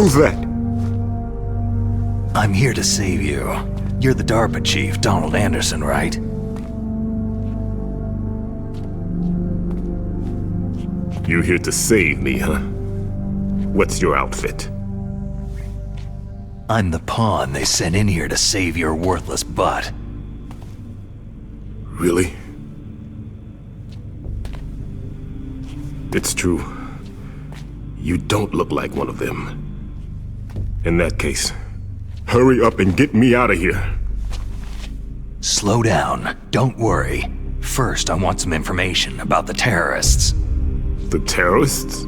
Speaker 9: Who's that?
Speaker 2: I'm here to save you. You're the DARPA chief, Donald Anderson, right?
Speaker 9: You're here to save me, huh? What's your outfit?
Speaker 2: I'm the pawn they sent in here to save your worthless butt.
Speaker 9: Really? It's true. You don't look like one of them. In that case, hurry up and get me out of here.
Speaker 2: Slow down. Don't worry. First, I want some information about the terrorists.
Speaker 9: The terrorists?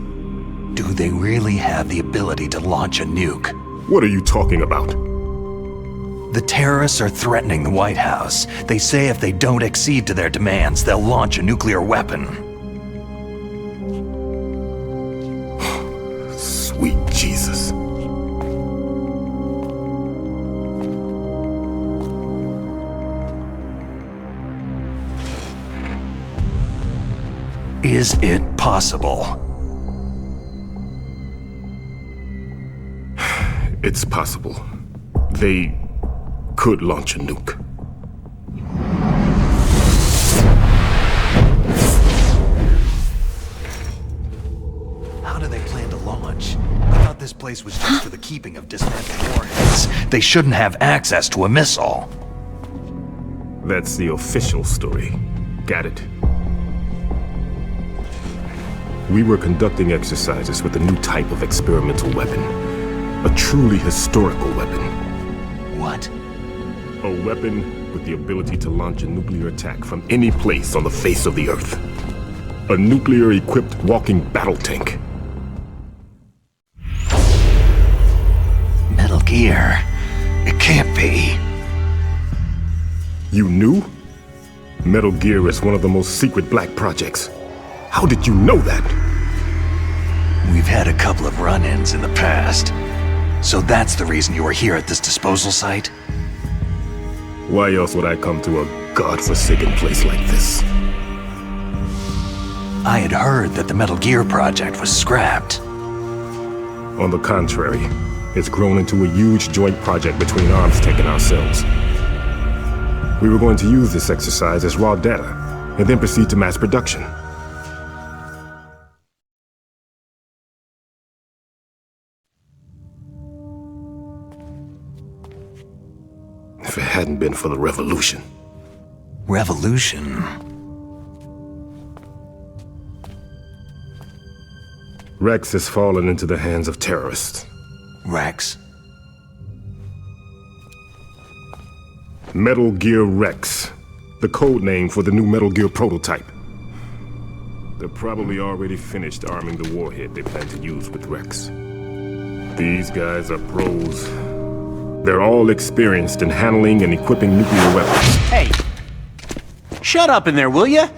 Speaker 2: Do they really have the ability to launch a nuke?
Speaker 9: What are you talking about?
Speaker 2: The terrorists are threatening the White House. They say if they don't accede to their demands, they'll launch a nuclear weapon.
Speaker 9: Sweet Jesus.
Speaker 2: Is it possible?
Speaker 9: It's possible. They could launch a nuke.
Speaker 2: How do they plan to launch? I thought this place was just for the keeping of dismantled warheads. They shouldn't have access to a missile.
Speaker 9: That's the official story. Got it? We were conducting exercises with a new type of experimental weapon. A truly historical weapon.
Speaker 2: What?
Speaker 9: A weapon with the ability to launch a nuclear attack from any place on the face of the Earth. A nuclear-equipped walking battle tank.
Speaker 2: Metal Gear. It can't be.
Speaker 9: You knew? Metal Gear is one of the most secret black projects. How did you know that?
Speaker 2: We've had a couple of run-ins in the past. So that's the reason you were here at this disposal site?
Speaker 9: Why else would I come to a godforsaken place like this?
Speaker 2: I had heard that the Metal Gear project was scrapped.
Speaker 9: On the contrary, it's grown into a huge joint project between Armstech and ourselves. We were going to use this exercise as raw data, and then proceed to mass production. If it hadn't been for the revolution.
Speaker 2: Revolution?
Speaker 9: Rex has fallen into the hands of terrorists.
Speaker 2: Rex?
Speaker 9: Metal Gear Rex, the code name for the new Metal Gear prototype. They're probably already finished arming the warhead they plan to use with Rex. These guys are pros. They're all experienced in handling and equipping nuclear weapons.
Speaker 10: Hey! Shut up in there, will ya?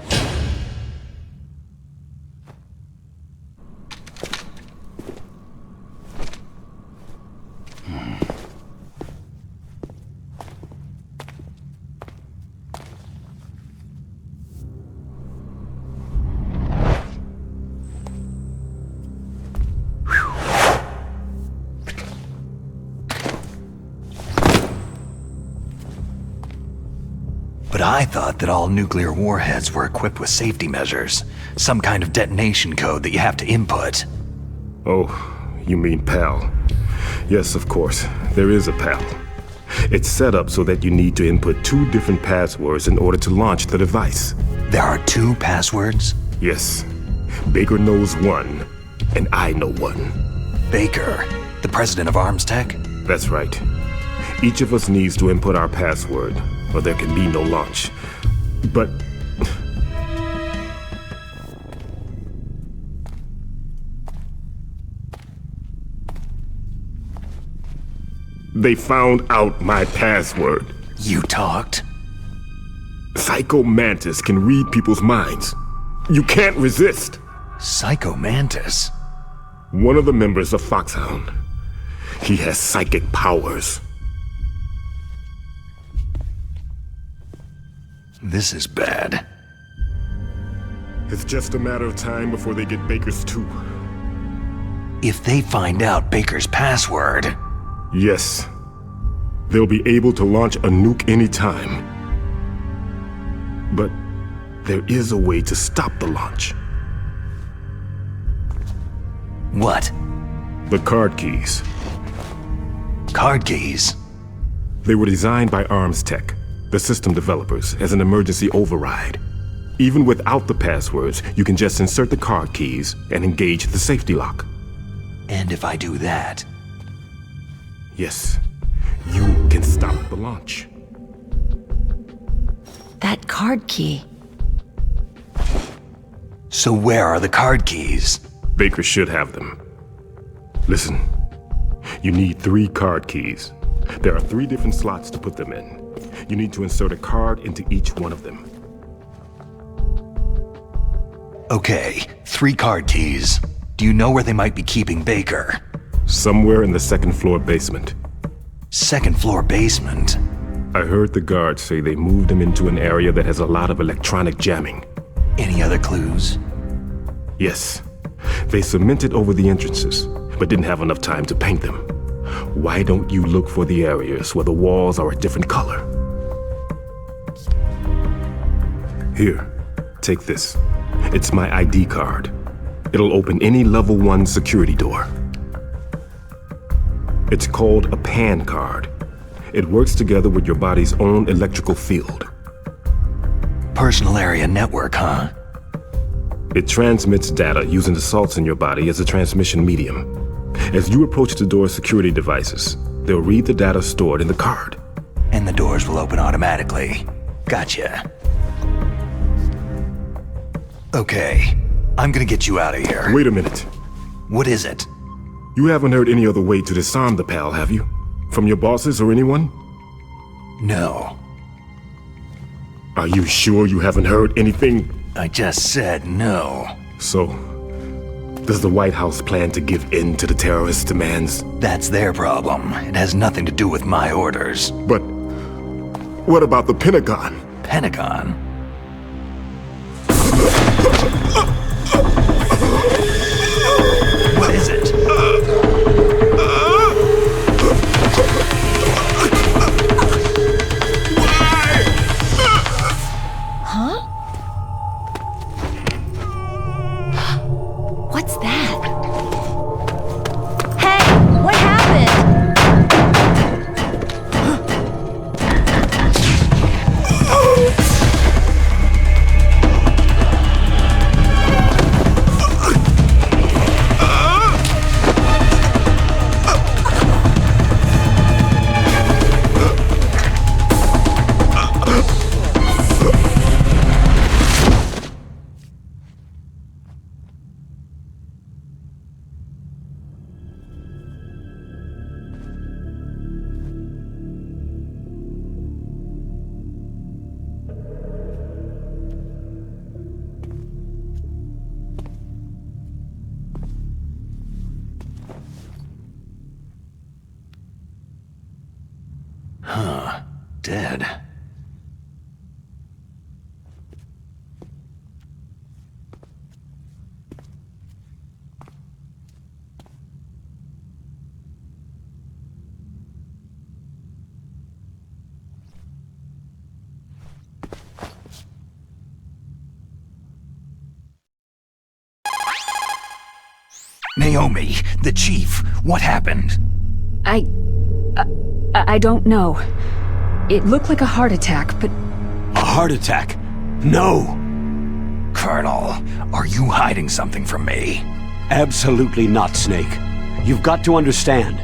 Speaker 2: But I thought that all nuclear warheads were equipped with safety measures. Some kind of detonation code that you have to input.
Speaker 9: Oh, you mean PAL. Yes, of course, there is a PAL. It's set up so that you need to input 2 different passwords in order to launch the device.
Speaker 2: There are 2 passwords?
Speaker 9: Yes. Baker knows one, and I know one.
Speaker 2: Baker, the president of Armstech?
Speaker 9: That's right. Each of us needs to input our password, or there can be no launch. But... they found out my password.
Speaker 2: You talked?
Speaker 9: Psycho Mantis can read people's minds. You can't resist.
Speaker 2: Psycho Mantis?
Speaker 9: One of the members of Foxhound. He has psychic powers.
Speaker 2: This is bad.
Speaker 9: It's just a matter of time before they get Baker's too.
Speaker 2: If they find out Baker's password...
Speaker 9: Yes. They'll be able to launch a nuke anytime. But there is a way to stop the launch.
Speaker 2: What?
Speaker 9: The card keys.
Speaker 2: Card keys?
Speaker 9: They were designed by Arms Tech, the system developers, as an emergency override. Even without the passwords, you can just insert the card keys and engage the safety lock.
Speaker 2: And if I do that?
Speaker 9: Yes, you can stop the launch.
Speaker 11: That card key.
Speaker 2: So where are the card keys?
Speaker 9: Baker should have them. Listen, you need 3 card keys. There are 3 different slots to put them in. You need to insert a card into each one of them.
Speaker 2: Okay, 3 card keys. Do you know where they might be keeping Baker?
Speaker 9: Somewhere in the 2nd floor basement.
Speaker 2: 2nd floor basement?
Speaker 9: I heard the guards say they moved him into an area that has a lot of electronic jamming.
Speaker 2: Any other clues?
Speaker 9: Yes. They cemented over the entrances, but didn't have enough time to paint them. Why don't you look for the areas where the walls are a different color? Here, take this. It's my ID card. It'll open any level 1 security door. It's called a PAN card. It works together with your body's own electrical field.
Speaker 2: Personal area network, huh?
Speaker 9: It transmits data using the salts in your body as a transmission medium. As you approach the door's security devices, they'll read the data stored in the card.
Speaker 2: And the doors will open automatically. Gotcha. Okay, I'm gonna get you out of here.
Speaker 9: Wait a minute.
Speaker 2: What is it?
Speaker 9: You haven't heard any other way to disarm the PAL, have you? From your bosses or anyone?
Speaker 2: No.
Speaker 9: Are you sure you haven't heard anything?
Speaker 2: I just said no.
Speaker 9: So, does the White House plan to give in to the terrorists' demands?
Speaker 2: That's their problem. It has nothing to do with my orders.
Speaker 9: But what about the Pentagon?
Speaker 2: Pentagon? What is it?
Speaker 11: Huh? What's that? Hey, what happened?
Speaker 2: Huh. Dead. Naomi, the chief, what happened?
Speaker 3: I don't know. It looked like a heart attack, but...
Speaker 1: A heart attack? No!
Speaker 2: Colonel, are you hiding something from me?
Speaker 1: Absolutely not, Snake. You've got to understand.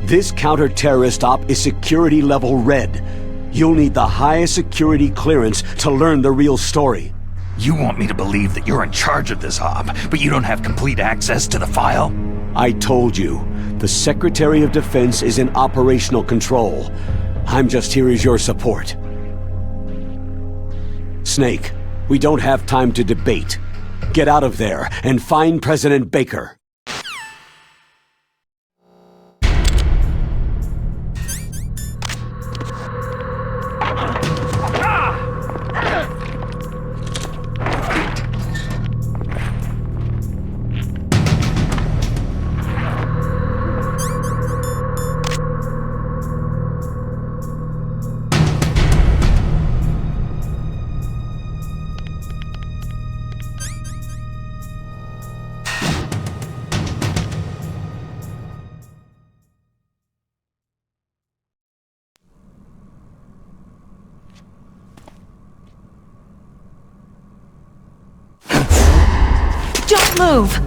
Speaker 1: This counter-terrorist op is security level red. You'll need the highest security clearance to learn the real story.
Speaker 2: You want me to believe that you're in charge of this op, but you don't have complete access to the file?
Speaker 1: I told you, the Secretary of Defense is in operational control. I'm just here as your support. Snake, we don't have time to debate. Get out of there and find President Baker.
Speaker 11: Don't move!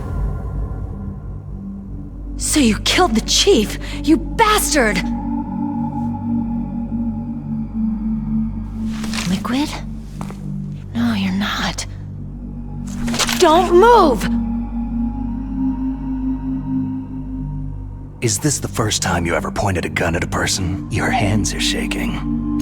Speaker 11: So you killed the chief, you bastard! Liquid? No, you're not. Don't move!
Speaker 2: Is this the first time you ever pointed a gun at a person? Your hands are shaking.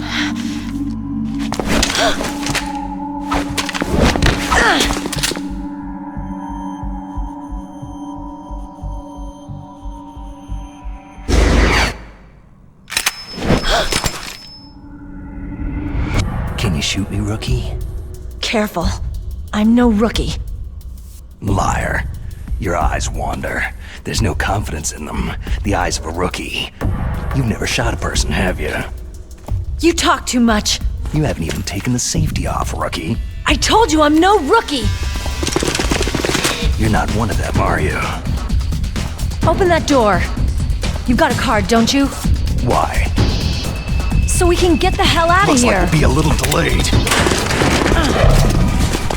Speaker 2: Can you shoot me, rookie?
Speaker 11: Careful. I'm no rookie.
Speaker 2: Liar. Your eyes wander. There's no confidence in them. The eyes of a rookie. You've never shot a person, have you?
Speaker 11: You talk too much.
Speaker 2: You haven't even taken the safety off, rookie.
Speaker 11: I told you I'm no rookie!
Speaker 2: You're not one of them, are you?
Speaker 11: Open that door. You got a card, don't you?
Speaker 2: Why?
Speaker 11: So we can get the hell out of
Speaker 2: Looks
Speaker 11: here.
Speaker 2: like we'll be a little delayed.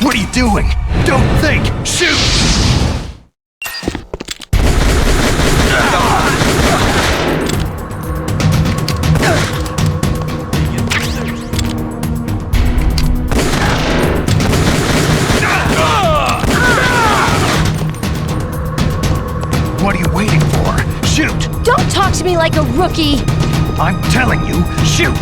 Speaker 2: What are you doing? Don't think! Shoot! What are you waiting for? Shoot!
Speaker 11: Don't talk to me like a rookie!
Speaker 2: I'm telling you, shoot!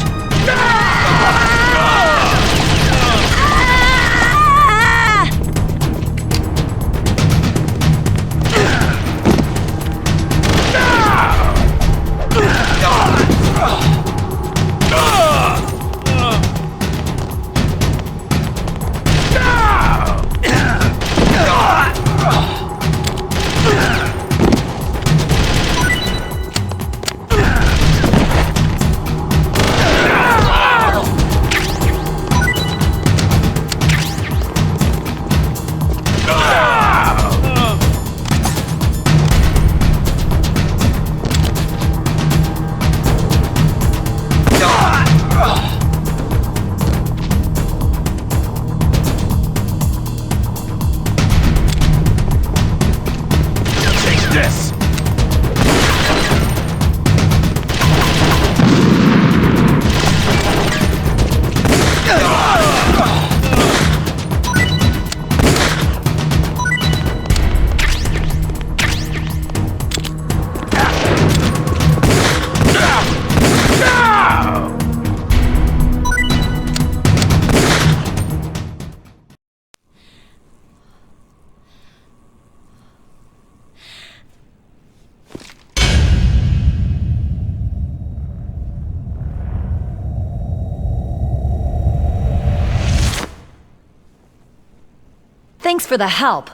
Speaker 11: Thanks for the help.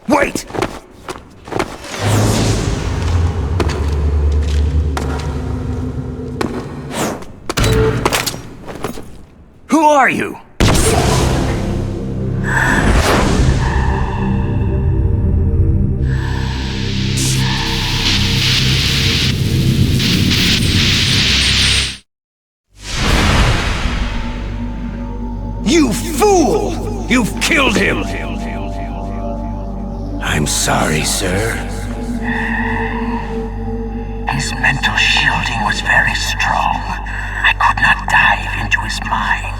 Speaker 2: Wait! Who are you? You fool! You've killed him! I'm sorry, sir.
Speaker 12: His mental shielding was very strong. I could not dive into his mind.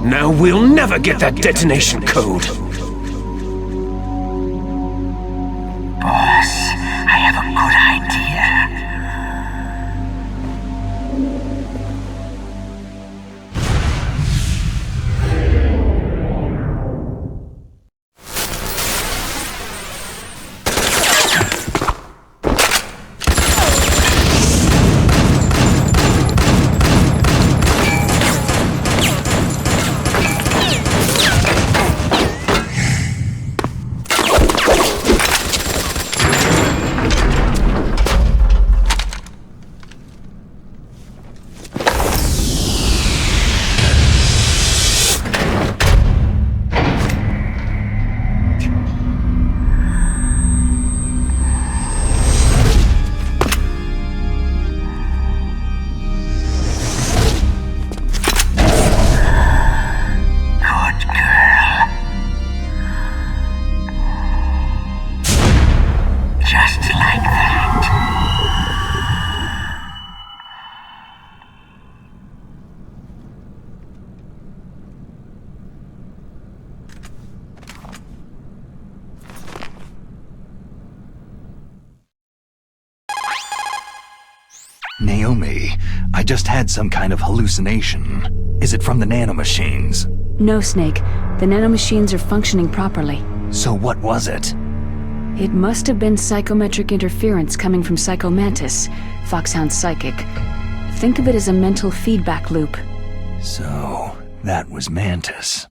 Speaker 4: Now we'll never get that detonation code.
Speaker 12: Boss, I have a good idea.
Speaker 2: Naomi, I just had some kind of hallucination. Is it from the nanomachines?
Speaker 3: No, Snake. The nanomachines are functioning properly.
Speaker 2: So what was it?
Speaker 3: It must have been psychometric interference coming from Psycho Mantis, Foxhound's psychic. Think of it as a mental feedback loop.
Speaker 2: So, that was Mantis.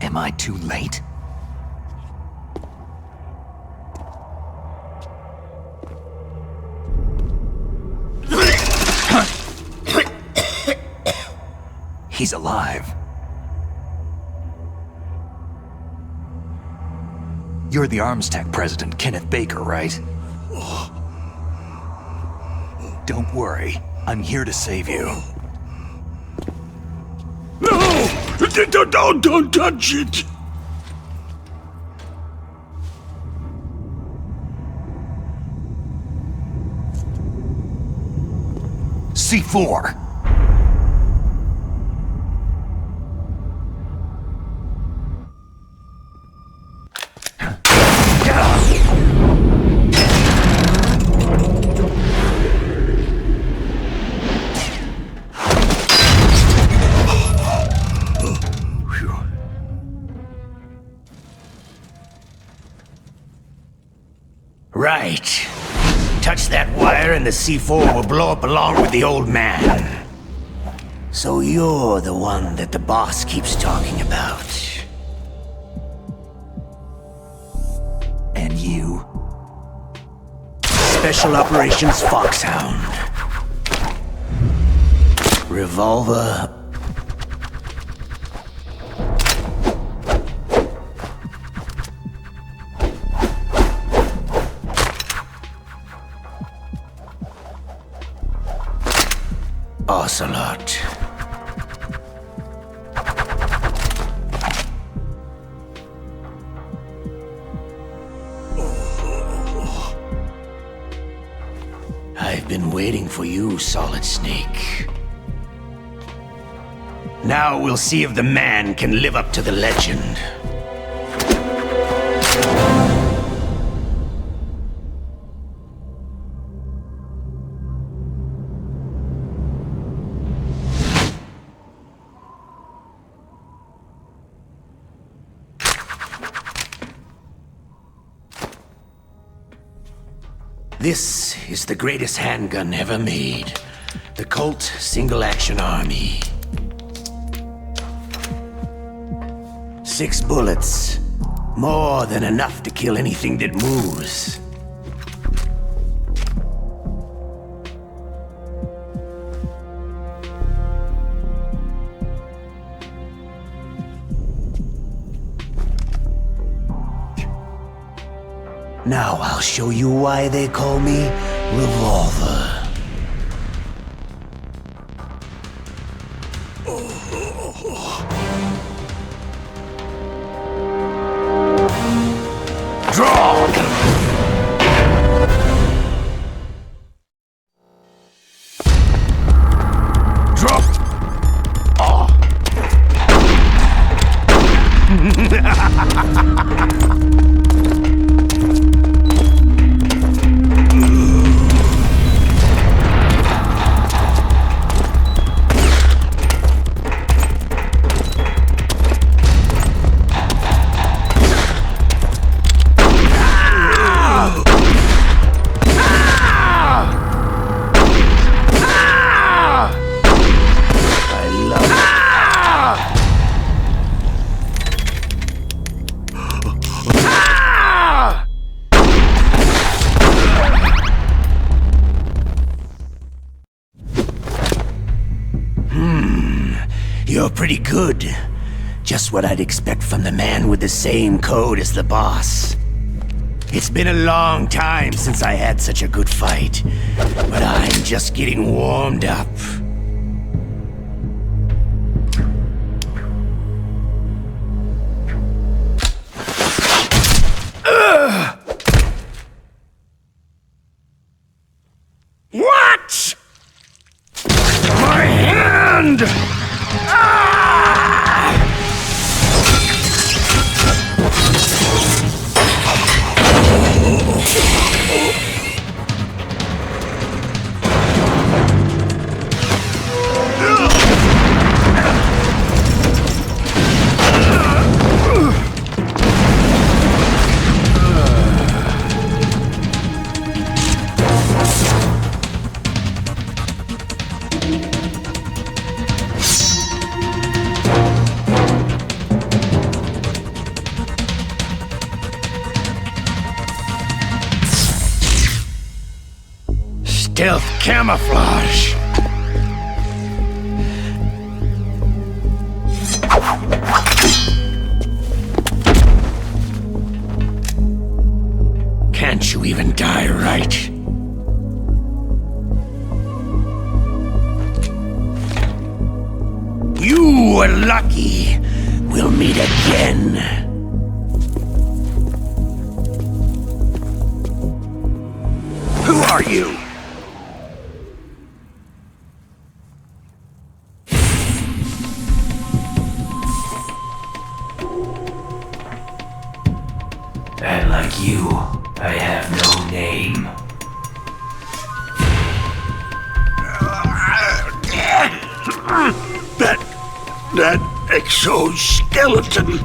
Speaker 2: Am I too late? He's alive. You're the Armstech president, Kenneth Baker, right? Don't worry. I'm here to save you.
Speaker 8: No! Don't touch it!
Speaker 2: C4!
Speaker 12: Right. Touch that wire and the C4 will blow up along with the old man. So you're the one that the boss keeps talking about.
Speaker 2: And you?
Speaker 12: Special Operations Foxhound. Revolver. Ocelot. I've been waiting for you, Solid Snake. Now we'll see if the man can live up to the legend. This is the greatest handgun ever made. The Colt Single Action Army. 6 bullets. More than enough to kill anything that moves. Now I'll show you why they call me Revolver. You're pretty good. Just what I'd expect from the man with the same code as the boss. It's been a long time since I had such a good fight, but I'm just getting warmed up. What? My hand! Stealth camouflage. Can't you even die right? You were lucky. We'll meet again. Who are you? And like you, I have no name.
Speaker 8: That exoskeleton.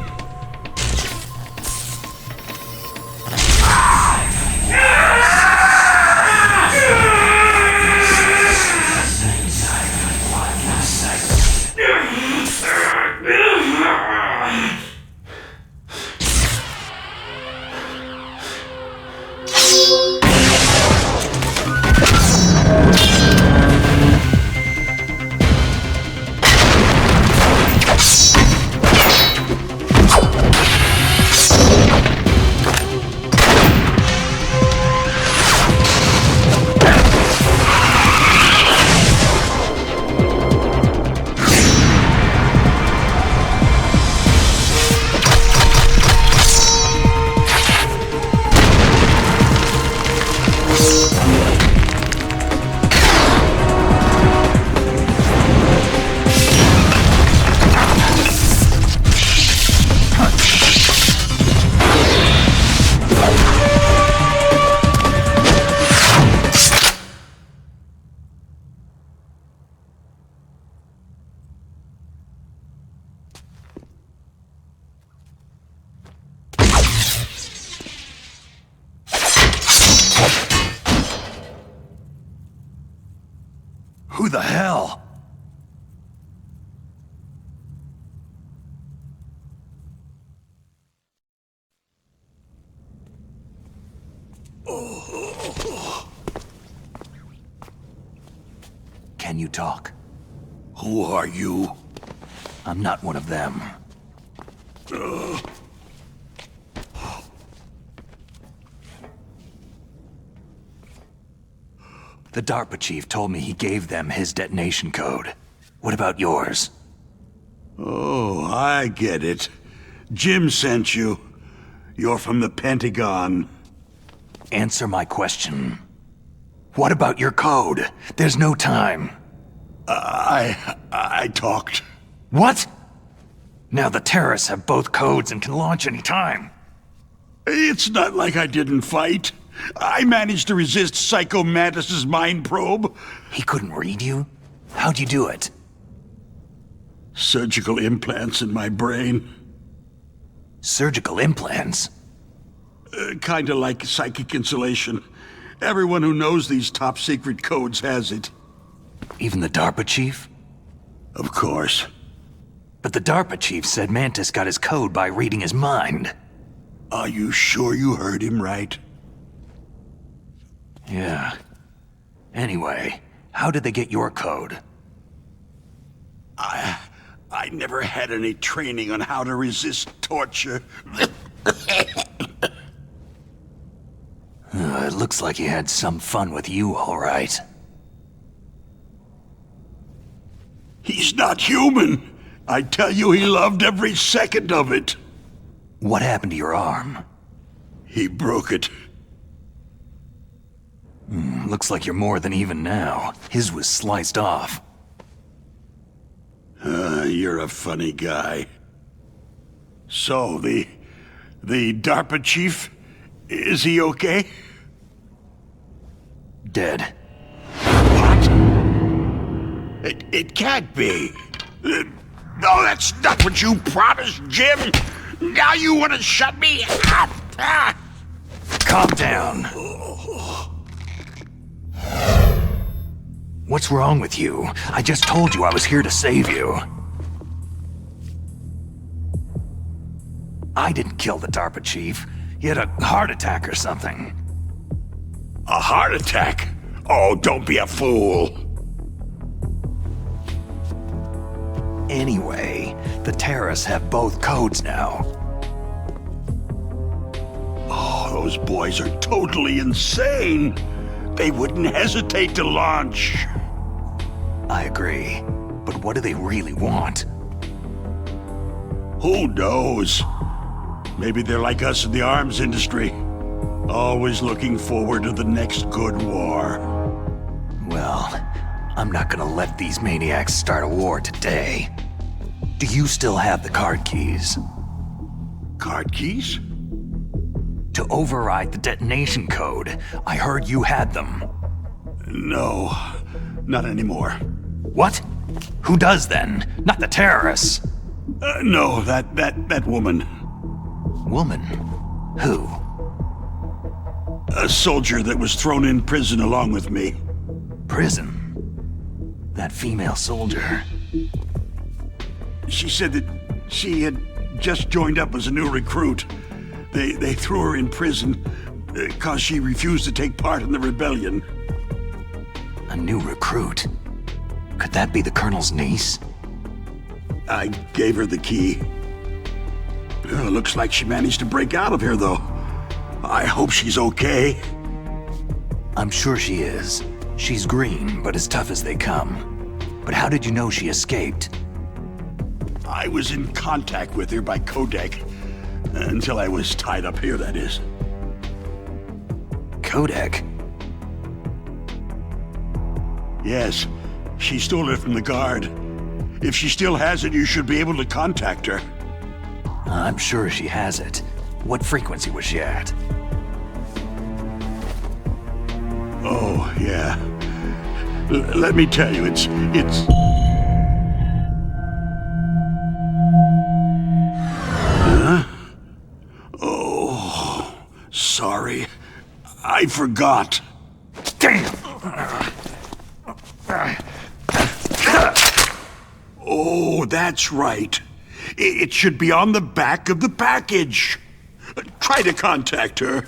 Speaker 2: Who the hell? 'Cause Can you talk?
Speaker 8: Who are you?
Speaker 2: I'm not one of them. The DARPA chief told me he gave them his detonation code. What about yours?
Speaker 8: Oh, I get it. Jim sent you. You're from the Pentagon.
Speaker 2: Answer my question. What about your code? There's no time.
Speaker 8: I talked.
Speaker 2: What? Now the terrorists have both codes and can launch any time.
Speaker 8: It's not like I didn't fight. I managed to resist Psycho Mantis's mind probe.
Speaker 2: He couldn't read you? How'd you do it?
Speaker 8: Surgical implants in my brain.
Speaker 2: Surgical implants?
Speaker 8: Kinda like psychic insulation. Everyone who knows these top-secret codes has it.
Speaker 2: Even the DARPA chief?
Speaker 8: Of course.
Speaker 2: But the DARPA chief said Mantis got his code by reading his mind.
Speaker 8: Are you sure you heard him right?
Speaker 2: Yeah. Anyway, how did they get your code?
Speaker 8: I never had any training on how to resist torture.
Speaker 2: It looks like he had some fun with you, all right.
Speaker 8: He's not human. I tell you, he loved every second of it.
Speaker 2: What happened to your arm?
Speaker 8: He broke it.
Speaker 2: Looks like you're more than even now. His was sliced off.
Speaker 8: You're a funny guy. So, the DARPA chief, is he okay?
Speaker 2: Dead.
Speaker 8: What? It can't be. No, that's not what you promised, Jim. Now you want to shut me up?
Speaker 2: Calm down. What's wrong with you? I just told you I was here to save you. I didn't kill the DARPA chief. He had a heart attack or something.
Speaker 8: A heart attack? Oh, don't be a fool.
Speaker 2: Anyway, the terrorists have both codes now.
Speaker 8: Oh, those boys are totally insane. They wouldn't hesitate to launch.
Speaker 2: I agree. But what do they really want?
Speaker 8: Who knows? Maybe they're like us in the arms industry. Always looking forward to the next good war.
Speaker 2: Well, I'm not gonna let these maniacs start a war today. Do you still have the card keys?
Speaker 8: Card keys?
Speaker 2: To override the detonation code. I heard you had them.
Speaker 8: No, not anymore.
Speaker 2: What? Who does then? Not the terrorists.
Speaker 8: No, that woman.
Speaker 2: Woman? Who?
Speaker 8: A soldier that was thrown in prison along with me.
Speaker 2: Prison? That female soldier.
Speaker 8: She said that she had just joined up as a new recruit. They threw her in prison because she refused to take part in the rebellion.
Speaker 2: A new recruit? Could that be the Colonel's niece?
Speaker 8: I gave her the key. Looks like she managed to break out of here, though. I hope she's okay.
Speaker 2: I'm sure she is. She's green, but as tough as they come. But how did you know she escaped?
Speaker 8: I was in contact with her by codec. Until I was tied up here, that is.
Speaker 2: Codec?
Speaker 8: Yes. She stole it from the guard. If she still has it, you should be able to contact her.
Speaker 2: I'm sure she has it. What frequency was she at?
Speaker 8: Oh, yeah. Let me tell you, it's... Huh? Oh, sorry. I forgot.
Speaker 2: Damn!
Speaker 8: Oh, that's right. It should be on the back of the package. Try to contact her.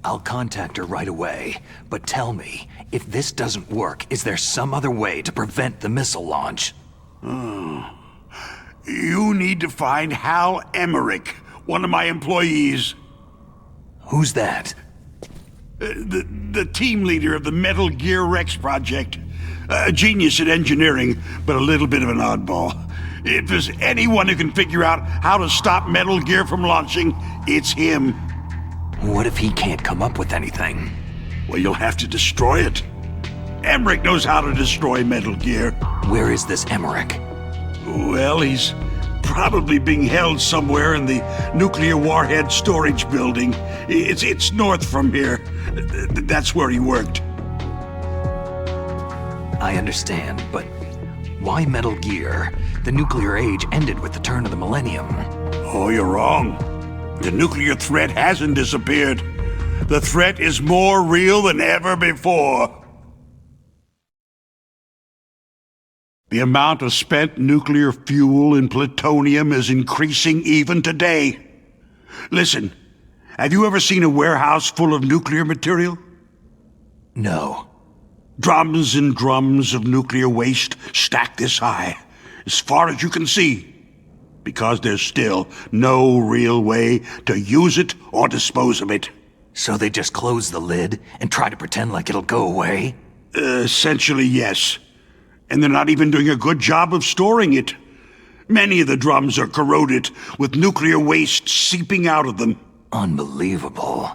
Speaker 2: I'll contact her right away. But tell me, if this doesn't work, is there some other way to prevent the missile launch?
Speaker 8: You need to find Hal Emmerich, one of my employees.
Speaker 2: Who's that?
Speaker 8: The team leader of the Metal Gear Rex project. A genius at engineering, but a little bit of an oddball. If there's anyone who can figure out how to stop Metal Gear from launching, it's him.
Speaker 2: What if he can't come up with anything?
Speaker 8: Well, you'll have to destroy it. Emmerich knows how to destroy Metal Gear.
Speaker 2: Where is this Emmerich?
Speaker 8: Well, he's probably being held somewhere in the nuclear warhead storage building. It's north from here. That's where he worked.
Speaker 2: I understand, but why Metal Gear? The nuclear age ended with the turn of the millennium.
Speaker 8: Oh, you're wrong. The nuclear threat hasn't disappeared. The threat is more real than ever before. The amount of spent nuclear fuel and plutonium is increasing even today. Listen, have you ever seen a warehouse full of nuclear material?
Speaker 2: No.
Speaker 8: Drums and drums of nuclear waste stacked this high, as far as you can see, because there's still no real way to use it or dispose of it.
Speaker 2: So they just close the lid and try to pretend like it'll go away?
Speaker 8: Essentially, yes. And they're not even doing a good job of storing it. Many of the drums are corroded, with nuclear waste seeping out of them.
Speaker 2: Unbelievable.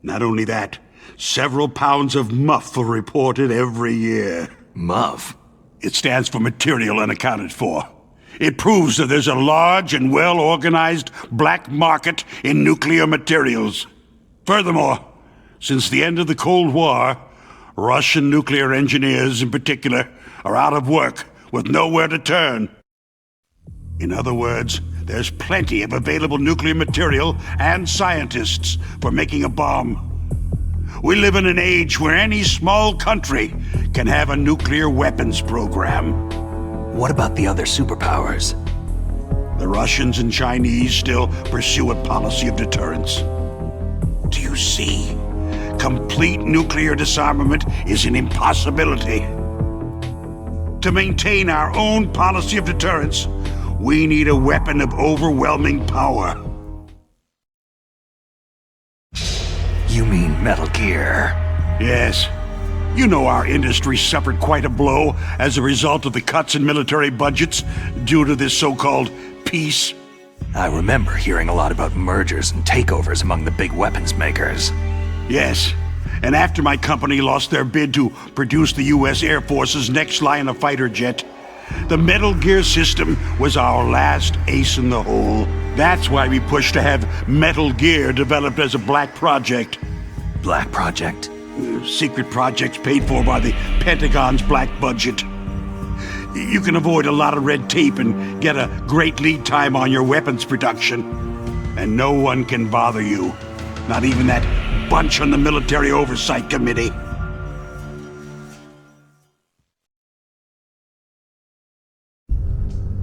Speaker 8: Not only that, several pounds of MUF are reported every year.
Speaker 2: MUF?
Speaker 8: It stands for Material Unaccounted For. It proves that there's a large and well-organized black market in nuclear materials. Furthermore, since the end of the Cold War, Russian nuclear engineers in particular are out of work with nowhere to turn. In other words, there's plenty of available nuclear material and scientists for making a bomb. We live in an age where any small country can have a nuclear weapons program.
Speaker 2: What about the other superpowers?
Speaker 8: The Russians and Chinese still pursue a policy of deterrence. Do you see? Complete nuclear disarmament is an impossibility. To maintain our own policy of deterrence, we need a weapon of overwhelming power.
Speaker 2: You mean Metal Gear?
Speaker 8: Yes. You know our industry suffered quite a blow as a result of the cuts in military budgets due to this so-called peace.
Speaker 2: I remember hearing a lot about mergers and takeovers among the big weapons makers.
Speaker 8: Yes. And after my company lost their bid to produce the U.S. Air Force's next line of fighter jet, the Metal Gear system was our last ace in the hole. That's why we pushed to have Metal Gear developed as a black project.
Speaker 2: Black project?
Speaker 8: Secret projects paid for by the Pentagon's black budget. You can avoid a lot of red tape and get a great lead time on your weapons production. And no one can bother you. Not even that bunch on the Military Oversight Committee.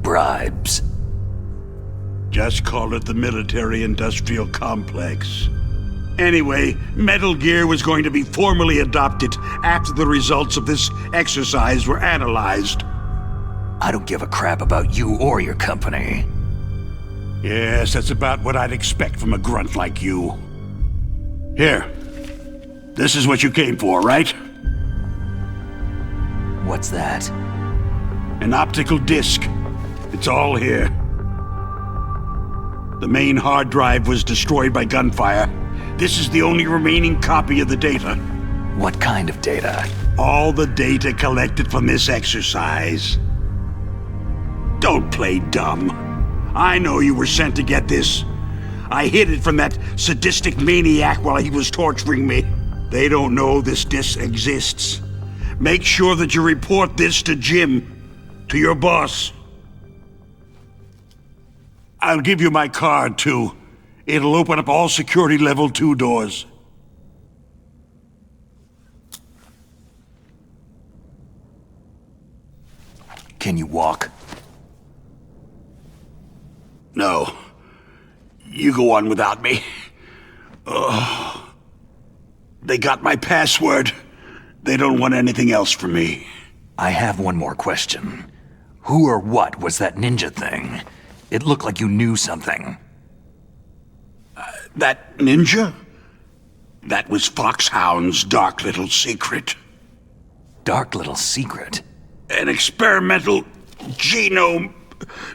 Speaker 2: Bribes.
Speaker 8: Just call it the military-industrial complex. Anyway, Metal Gear was going to be formally adopted after the results of this exercise were analyzed.
Speaker 2: I don't give a crap about you or your company.
Speaker 8: Yes, that's about what I'd expect from a grunt like you. Here. This is what you came for, right?
Speaker 2: What's that?
Speaker 8: An optical disc. It's all here. The main hard drive was destroyed by gunfire. This is the only remaining copy of the data.
Speaker 2: What kind of data?
Speaker 8: All the data collected from this exercise. Don't play dumb. I know you were sent to get this. I hid it from that sadistic maniac while he was torturing me. They don't know this disc exists. Make sure that you report this to Jim, to your boss. I'll give you my card, too. It'll open up all security level 2 doors.
Speaker 2: Can you walk?
Speaker 8: No. You go on without me. Oh. They got my password. They don't want anything else from me.
Speaker 2: I have one more question. Who or what was that ninja thing? It looked like you knew something.
Speaker 8: That ninja? That was Foxhound's dark little secret.
Speaker 2: Dark little secret?
Speaker 8: An experimental genome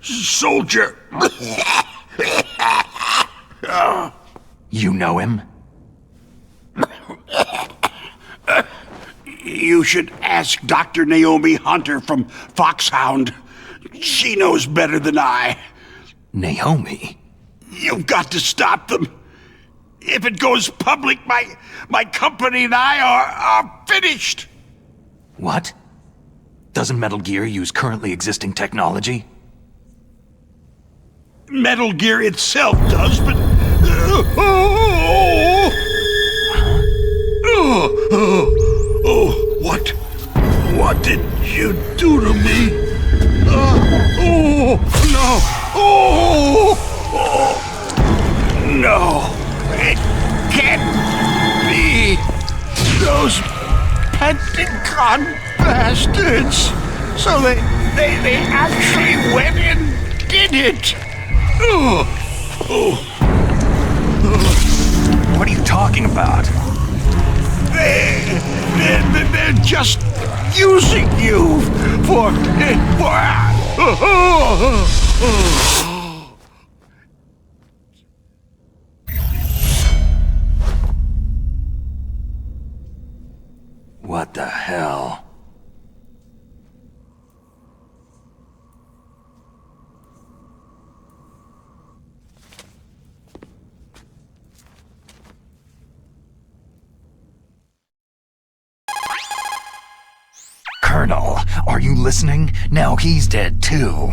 Speaker 8: soldier.
Speaker 2: You know him?
Speaker 8: You should ask Dr. Naomi Hunter from Foxhound. She knows better than I.
Speaker 2: Naomi?
Speaker 8: You've got to stop them. If it goes public, my company and I are finished.
Speaker 2: What? Doesn't Metal Gear use currently existing technology?
Speaker 8: Metal Gear itself does, but... What did you do to me? No, it can't be. Those Pentagon bastards. So they actually went and did it.
Speaker 2: What are you talking about?
Speaker 8: They're just using you for...
Speaker 2: What the hell? Colonel, are you listening? Now he's dead too.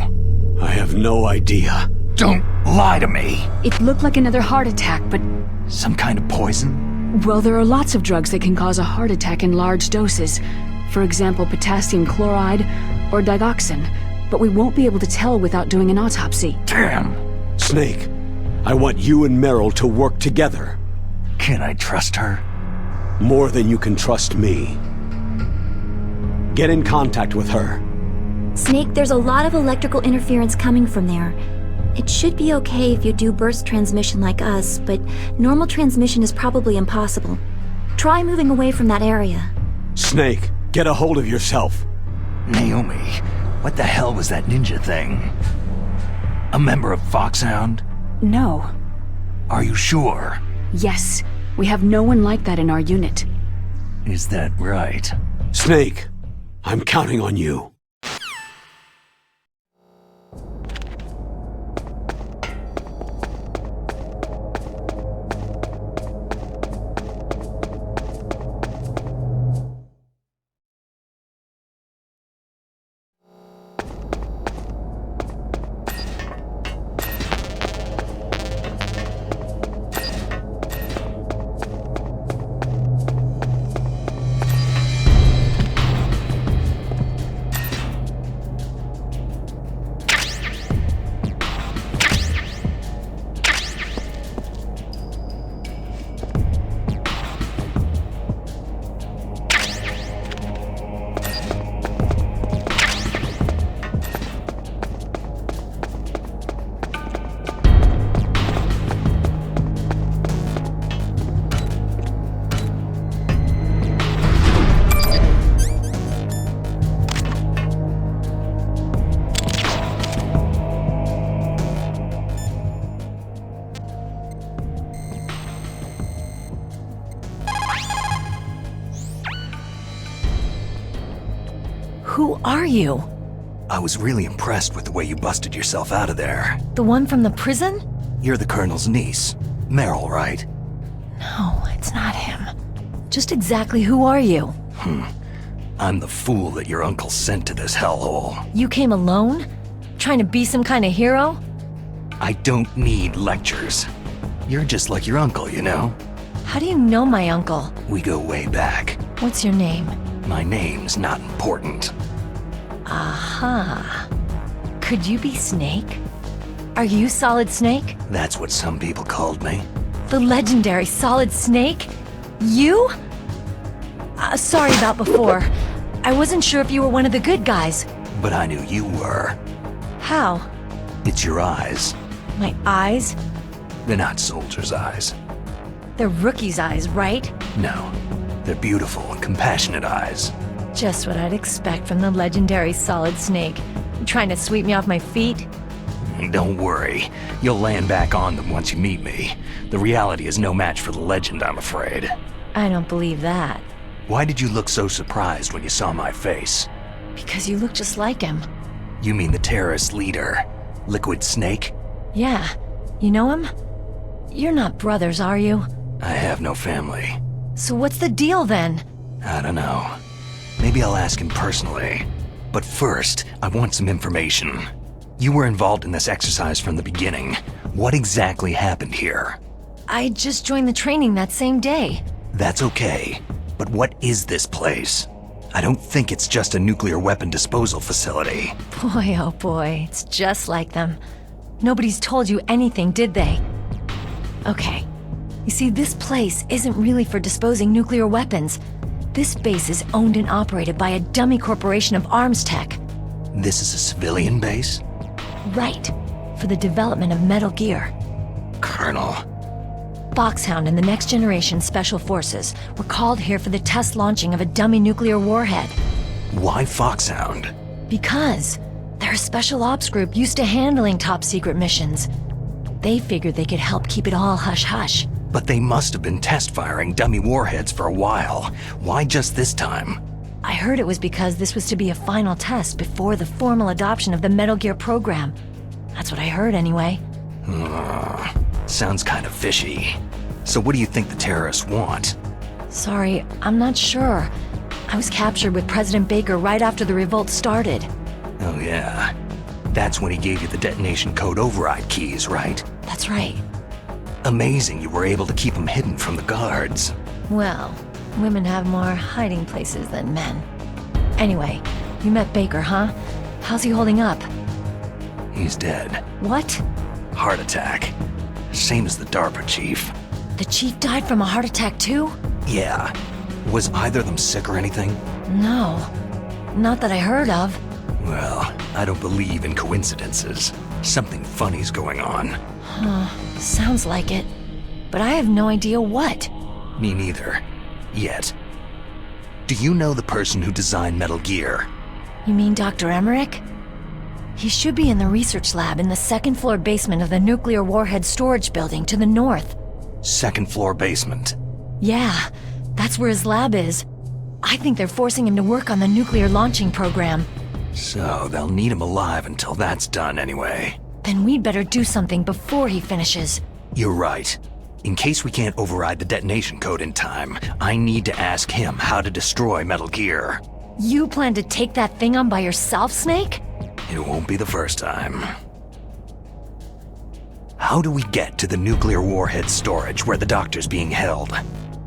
Speaker 1: I have no idea.
Speaker 2: Don't lie to me.
Speaker 3: It looked like another heart attack, but...
Speaker 2: Some kind of poison?
Speaker 3: Well, there are lots of drugs that can cause a heart attack in large doses. For example, potassium chloride or digoxin. But we won't be able to tell without doing an autopsy.
Speaker 2: Damn.
Speaker 1: Snake, I want you and Meryl to work together.
Speaker 2: Can I trust her?
Speaker 1: More than you can trust me. Get in contact with her.
Speaker 6: Snake, there's a lot of electrical interference coming from there. It should be okay if you do burst transmission like us, but normal transmission is probably impossible. Try moving away from that area.
Speaker 1: Snake, get a hold of yourself.
Speaker 2: Naomi, what the hell was that ninja thing? A member of Foxhound?
Speaker 3: No.
Speaker 2: Are you sure?
Speaker 3: Yes. We have no one like that in our unit.
Speaker 2: Is that right?
Speaker 1: Snake, I'm counting on you.
Speaker 11: Who are you?
Speaker 2: I was really impressed with the way you busted yourself out of there.
Speaker 11: The one from the prison?
Speaker 2: You're the Colonel's niece. Meryl, right?
Speaker 11: No, it's not him. Just exactly who are you?
Speaker 2: I'm the fool that your uncle sent to this hellhole.
Speaker 11: You came alone? Trying to be some kind of hero?
Speaker 2: I don't need lectures. You're just like your uncle, you know?
Speaker 11: How do you know my uncle?
Speaker 2: We go way back.
Speaker 11: What's your name?
Speaker 2: My name's not important.
Speaker 11: Aha. Could you be Snake? Are you Solid Snake?
Speaker 2: That's what some people called me.
Speaker 11: The legendary Solid Snake? You? Sorry about before. I wasn't sure if you were one of the good guys.
Speaker 2: But I knew you were.
Speaker 11: How?
Speaker 2: It's your eyes.
Speaker 11: My eyes?
Speaker 2: They're not soldiers' eyes.
Speaker 11: They're rookies' eyes, right?
Speaker 2: No. They're beautiful and compassionate eyes.
Speaker 11: Just what I'd expect from the legendary Solid Snake. You trying to sweep me off my feet?
Speaker 2: Don't worry. You'll land back on them once you meet me. The reality is no match for the legend, I'm afraid.
Speaker 11: I don't believe that.
Speaker 2: Why did you look so surprised when you saw my face?
Speaker 11: Because you look just like him.
Speaker 2: You mean the terrorist leader, Liquid Snake?
Speaker 11: Yeah. You know him? You're not brothers, are you?
Speaker 2: I have no family.
Speaker 11: So what's the deal then?
Speaker 2: I don't know. Maybe I'll ask him personally. But first, I want some information. You were involved in this exercise from the beginning. What exactly happened here?
Speaker 11: I just joined the training that same day.
Speaker 2: That's okay. But what is this place? I don't think it's just a nuclear weapon disposal facility.
Speaker 11: Boy, oh boy, it's just like them. Nobody's told you anything, did they? Okay. You see, this place isn't really for disposing nuclear weapons. This base is owned and operated by a dummy corporation of arms tech.
Speaker 2: This is a civilian base?
Speaker 11: Right. For the development of Metal Gear.
Speaker 2: Colonel.
Speaker 11: Foxhound and the Next Generation Special Forces were called here for the test launching of a dummy nuclear warhead.
Speaker 2: Why Foxhound?
Speaker 11: Because they're a special ops group used to handling top-secret missions. They figured they could help keep it all hush-hush.
Speaker 2: But they must have been test-firing dummy warheads for a while. Why just this time?
Speaker 11: I heard it was because this was to be a final test before the formal adoption of the Metal Gear program. That's what I heard anyway.
Speaker 2: Sounds kind of fishy. So what do you think the terrorists want?
Speaker 11: Sorry, I'm not sure. I was captured with President Baker right after the revolt started.
Speaker 2: Oh yeah. That's when he gave you the detonation code override keys, right?
Speaker 11: That's right.
Speaker 2: Amazing you were able to keep them hidden from the guards.
Speaker 11: Well, women have more hiding places than men. Anyway, you met Baker, huh? How's he holding up?
Speaker 2: He's dead.
Speaker 11: What?
Speaker 2: Heart attack. Same as the DARPA chief.
Speaker 11: The chief died from a heart attack too?
Speaker 2: Yeah. Was either of them sick or anything?
Speaker 11: No. Not that I heard of.
Speaker 2: Well, I don't believe in coincidences. Something funny's going on.
Speaker 11: Huh. Sounds like it. But I have no idea what.
Speaker 2: Me neither. Yet. Do you know the person who designed Metal Gear?
Speaker 11: You mean Dr. Emmerich? He should be in the research lab in the second-floor basement of the nuclear warhead storage building to the north.
Speaker 2: Second-floor basement?
Speaker 11: Yeah, that's where his lab is. I think they're forcing him to work on the nuclear launching program.
Speaker 2: So they'll need him alive until that's done anyway.
Speaker 11: Then we'd better do something before he finishes.
Speaker 2: You're right. In case we can't override the detonation code in time, I need to ask him how to destroy Metal Gear.
Speaker 11: You plan to take that thing on by yourself, Snake?
Speaker 2: It won't be the first time. How do we get to the nuclear warhead storage where the doctor's being held?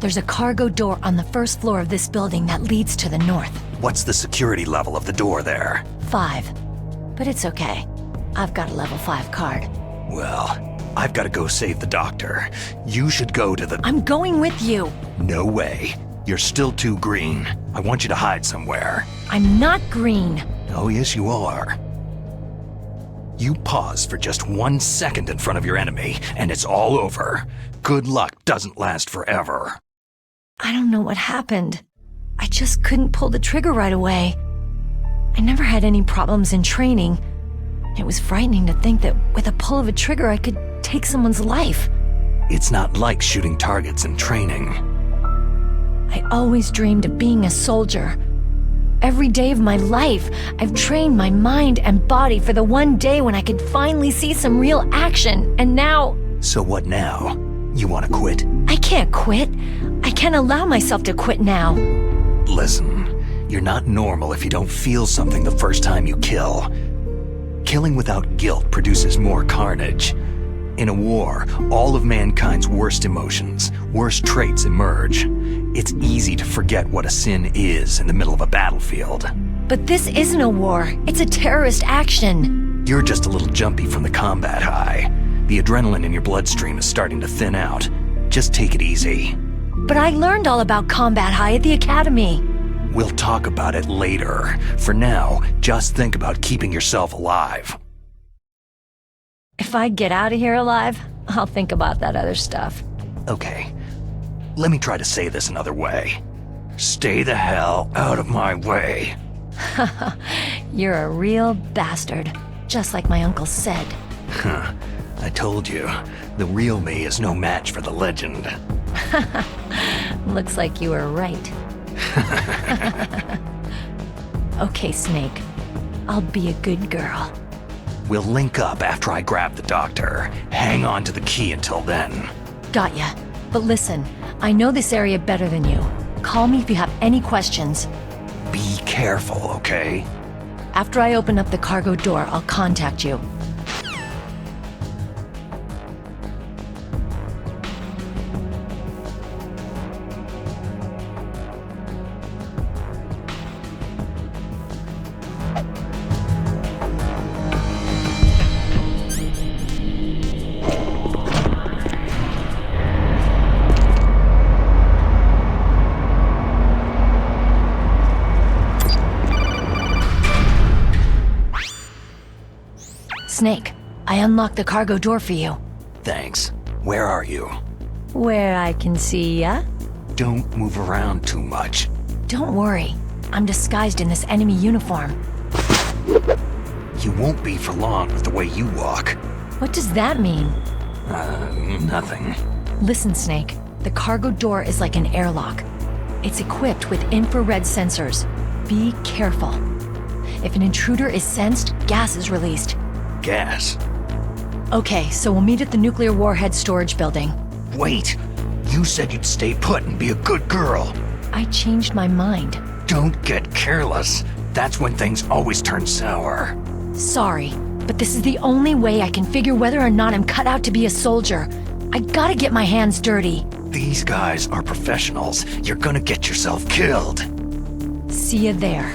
Speaker 11: There's a cargo door on the first floor of this building that leads to the north.
Speaker 2: What's the security level of the door there?
Speaker 11: 5. But it's okay. I've got a level 5 card.
Speaker 2: Well, I've got to go save the doctor. You should go to the...
Speaker 11: I'm going with you!
Speaker 2: No way. You're still too green. I want you to hide somewhere.
Speaker 11: I'm not green.
Speaker 2: Oh, yes, you are. You pause for just 1 second in front of your enemy, and it's all over. Good luck doesn't last forever.
Speaker 11: I don't know what happened. I just couldn't pull the trigger right away. I never had any problems in training. It was frightening to think that with a pull of a trigger I could take someone's life.
Speaker 2: It's not like shooting targets in training.
Speaker 11: I always dreamed of being a soldier. Every day of my life, I've trained my mind and body for the one day when I could finally see some real action, and now...
Speaker 2: So what now? You want to quit?
Speaker 11: I can't quit. I can't allow myself to quit now.
Speaker 2: Listen, you're not normal if you don't feel something the first time you kill. Killing without guilt produces more carnage. In a war, all of mankind's worst emotions, worst traits emerge. It's easy to forget what a sin is in the middle of a battlefield.
Speaker 11: But this isn't a war. It's a terrorist action.
Speaker 2: You're just a little jumpy from the combat high. The adrenaline in your bloodstream is starting to thin out. Just take it easy.
Speaker 11: But I learned all about Combat High at the Academy.
Speaker 2: We'll talk about it later. For now, just think about keeping yourself alive.
Speaker 11: If I get out of here alive, I'll think about that other stuff.
Speaker 2: Okay, let me try to say this another way. Stay the hell out of my way.
Speaker 11: You're a real bastard, just like my uncle said.
Speaker 2: Huh. I told you, the real me is no match for the legend.
Speaker 11: Looks like you were right. Okay, Snake. I'll be a good girl.
Speaker 2: We'll link up after I grab the doctor. Hang on to the key until then.
Speaker 11: Got ya. But listen, I know this area better than you. Call me if you have any questions.
Speaker 2: Be careful, okay?
Speaker 11: After I open up the cargo door, I'll contact you. Snake, I unlocked the cargo door for you.
Speaker 2: Thanks. Where are you?
Speaker 11: Where I can see ya.
Speaker 2: Don't move around too much.
Speaker 11: Don't worry. I'm disguised in this enemy uniform.
Speaker 2: You won't be for long with the way you walk.
Speaker 11: What does that mean?
Speaker 2: Nothing.
Speaker 11: Listen, Snake. The cargo door is like an airlock. It's equipped with infrared sensors. Be careful. If an intruder is sensed, gas is released.
Speaker 2: Gas?
Speaker 11: Okay, so we'll meet at the nuclear warhead storage building.
Speaker 2: Wait! You said you'd stay put and be a good girl.
Speaker 11: I changed my mind.
Speaker 2: Don't get careless. That's when things always turn sour.
Speaker 11: Sorry, but this is the only way I can figure whether or not I'm cut out to be a soldier. I gotta get my hands dirty.
Speaker 2: These guys are professionals. You're gonna get yourself killed.
Speaker 11: See ya there.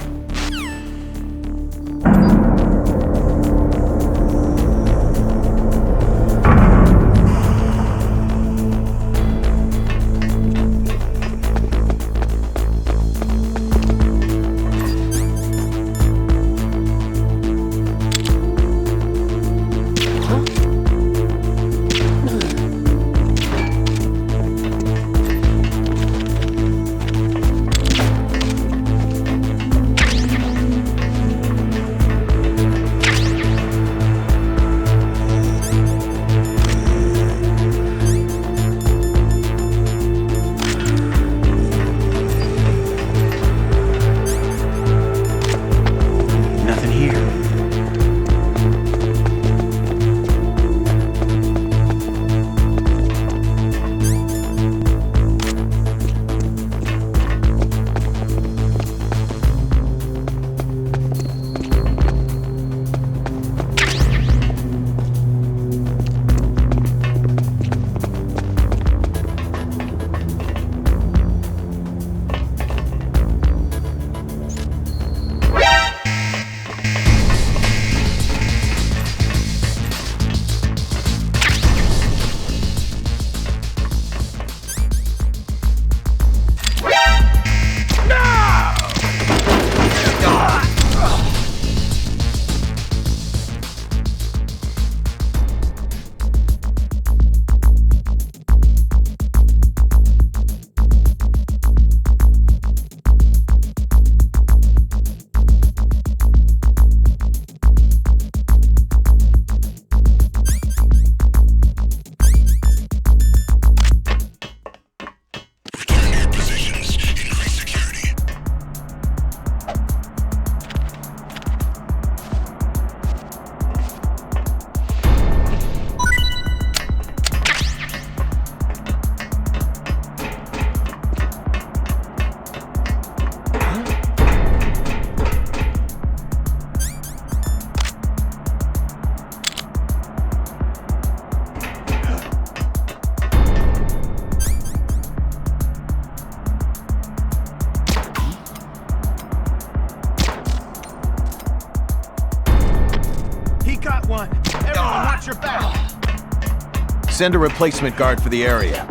Speaker 5: Send a replacement guard for the area.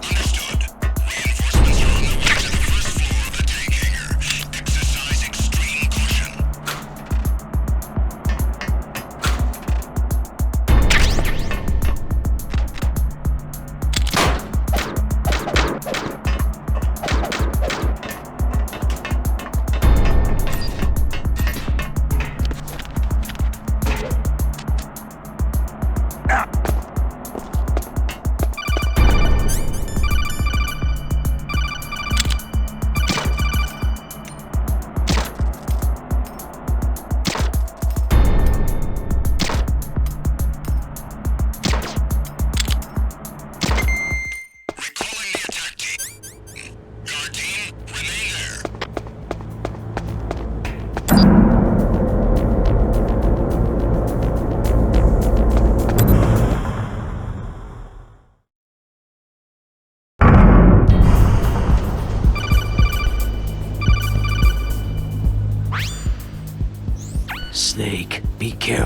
Speaker 8: Understood.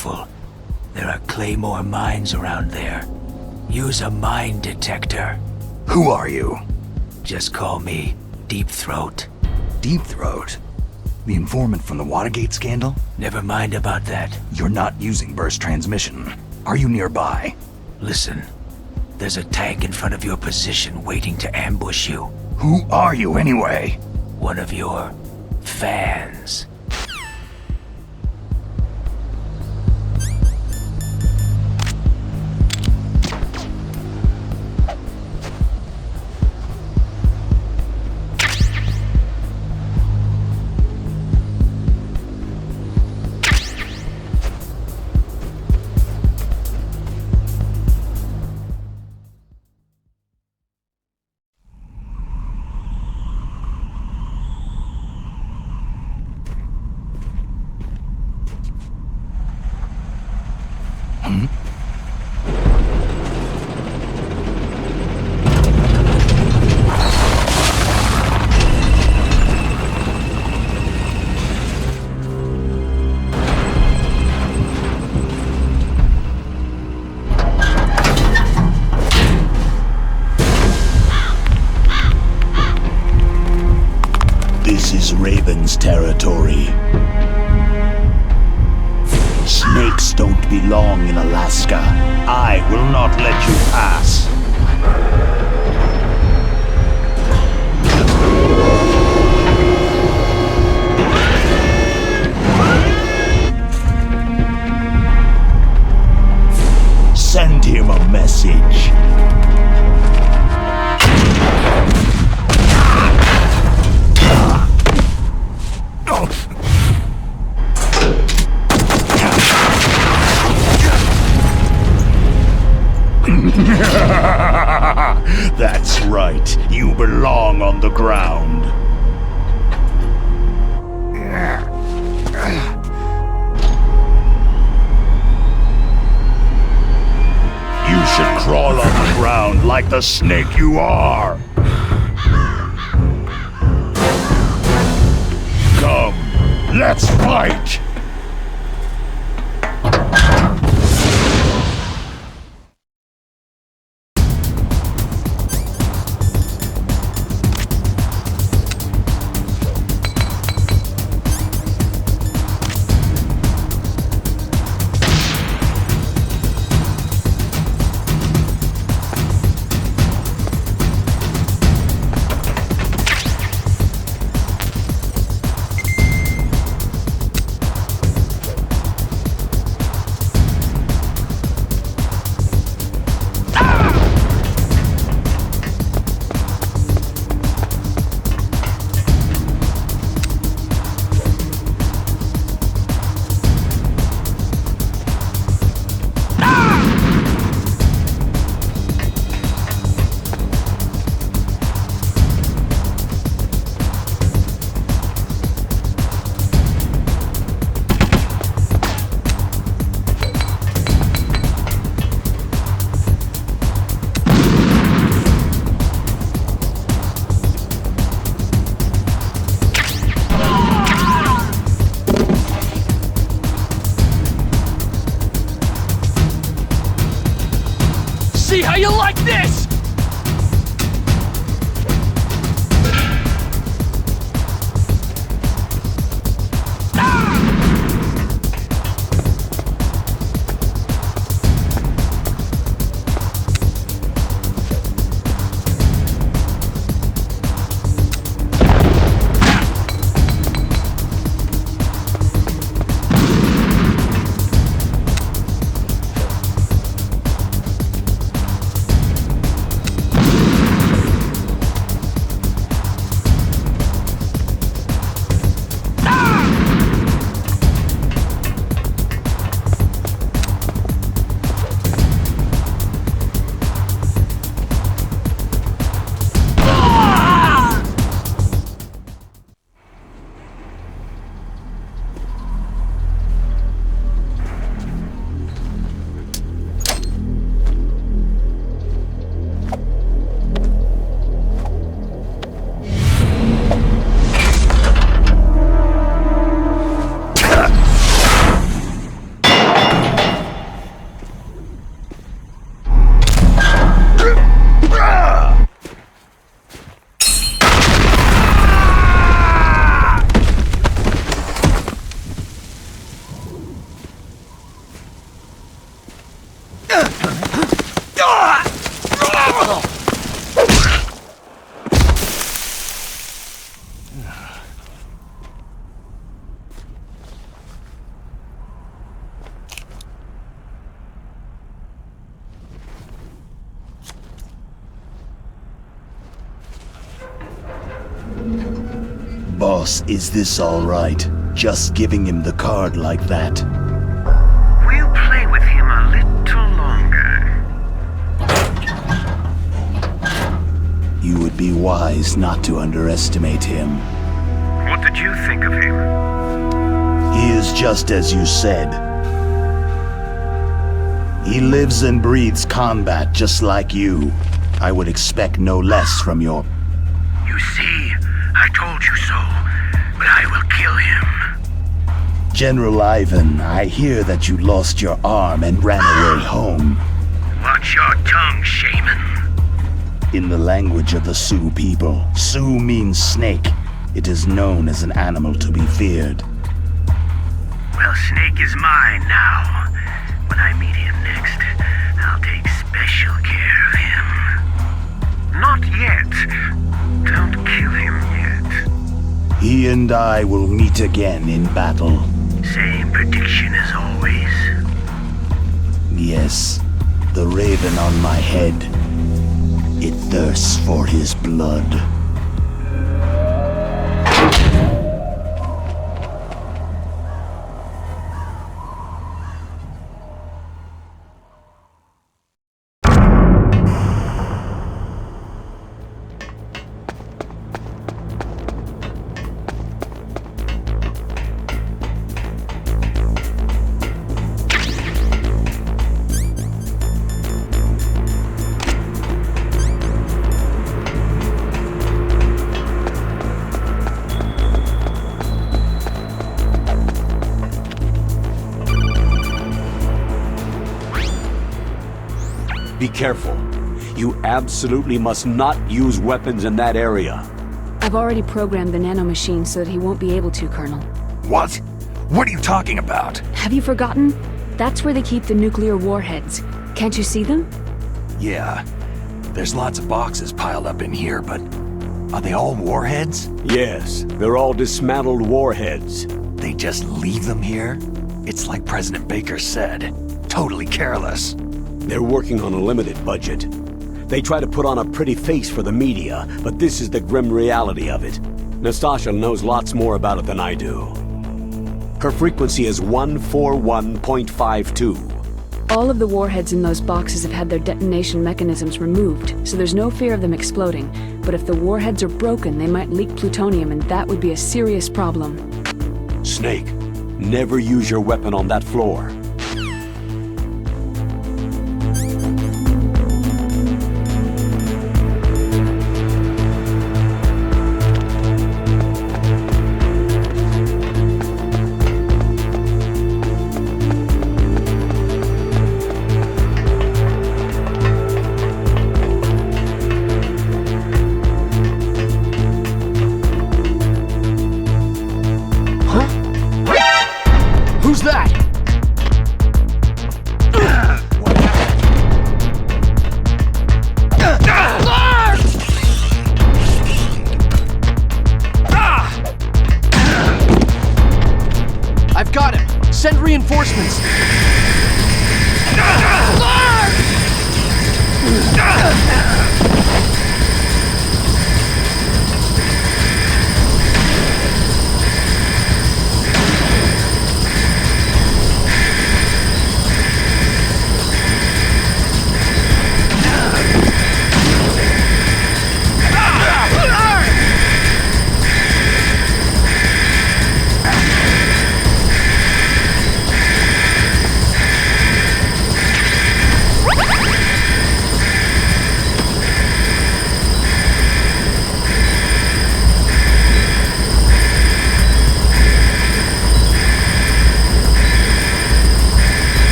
Speaker 12: careful. There are Claymore mines around there. Use a mine detector.
Speaker 2: Who are you?
Speaker 12: Just call me Deep Throat.
Speaker 2: Deep Throat? The informant from the Watergate scandal?
Speaker 12: Never mind about that.
Speaker 2: You're not using burst transmission. Are you nearby?
Speaker 12: Listen, there's a tank in front of your position waiting to ambush you.
Speaker 2: Who are you anyway?
Speaker 12: One of your fans.
Speaker 13: This is Raven's territory. Snakes don't belong in Alaska. I will not let you pass. Send him a message. That's right. You belong on the ground. You should crawl on the ground like the snake you are. Come, let's fight!
Speaker 14: See how you like this!
Speaker 13: Boss, is this all right? Just giving him the card like that?
Speaker 15: We'll play with him a little longer.
Speaker 13: You would be wise not to underestimate him.
Speaker 15: What did you think of him?
Speaker 13: He is just as you said. He lives and breathes combat just like you. I would expect no less from your...
Speaker 15: You see, I told you so, but I will kill him.
Speaker 13: General Ivan, I hear that you lost your arm and ran away home.
Speaker 15: Watch your tongue, shaman.
Speaker 13: In the language of the Sioux people, Sioux means snake. It is known as an animal to be feared.
Speaker 15: Well, Snake is mine now. When I meet him next, I'll take special care of him. Not yet. Don't kill him yet.
Speaker 13: He and I will meet again in battle.
Speaker 15: Same prediction as always.
Speaker 13: Yes, the raven on my head. It thirsts for his blood.
Speaker 1: Be careful. You absolutely must not use weapons in that area.
Speaker 3: I've already programmed the nanomachine so that he won't be able to, Colonel.
Speaker 2: What? What are you talking about?
Speaker 3: Have you forgotten? That's where they keep the nuclear warheads. Can't you see them?
Speaker 2: Yeah. There's lots of boxes piled up in here, but... are they all warheads?
Speaker 1: Yes, they're all dismantled warheads.
Speaker 2: They just leave them here? It's like President Baker said. Totally careless.
Speaker 1: They're working on a limited budget. They try to put on a pretty face for the media, but this is the grim reality of it. Nastasha knows lots more about it than I do. Her frequency is 141.52.
Speaker 3: All of the warheads in those boxes have had their detonation mechanisms removed, so there's no fear of them exploding. But if the warheads are broken, they might leak plutonium, and that would be a serious problem.
Speaker 1: Snake, never use your weapon on that floor.
Speaker 14: Who's that? I've got him. Send reinforcements.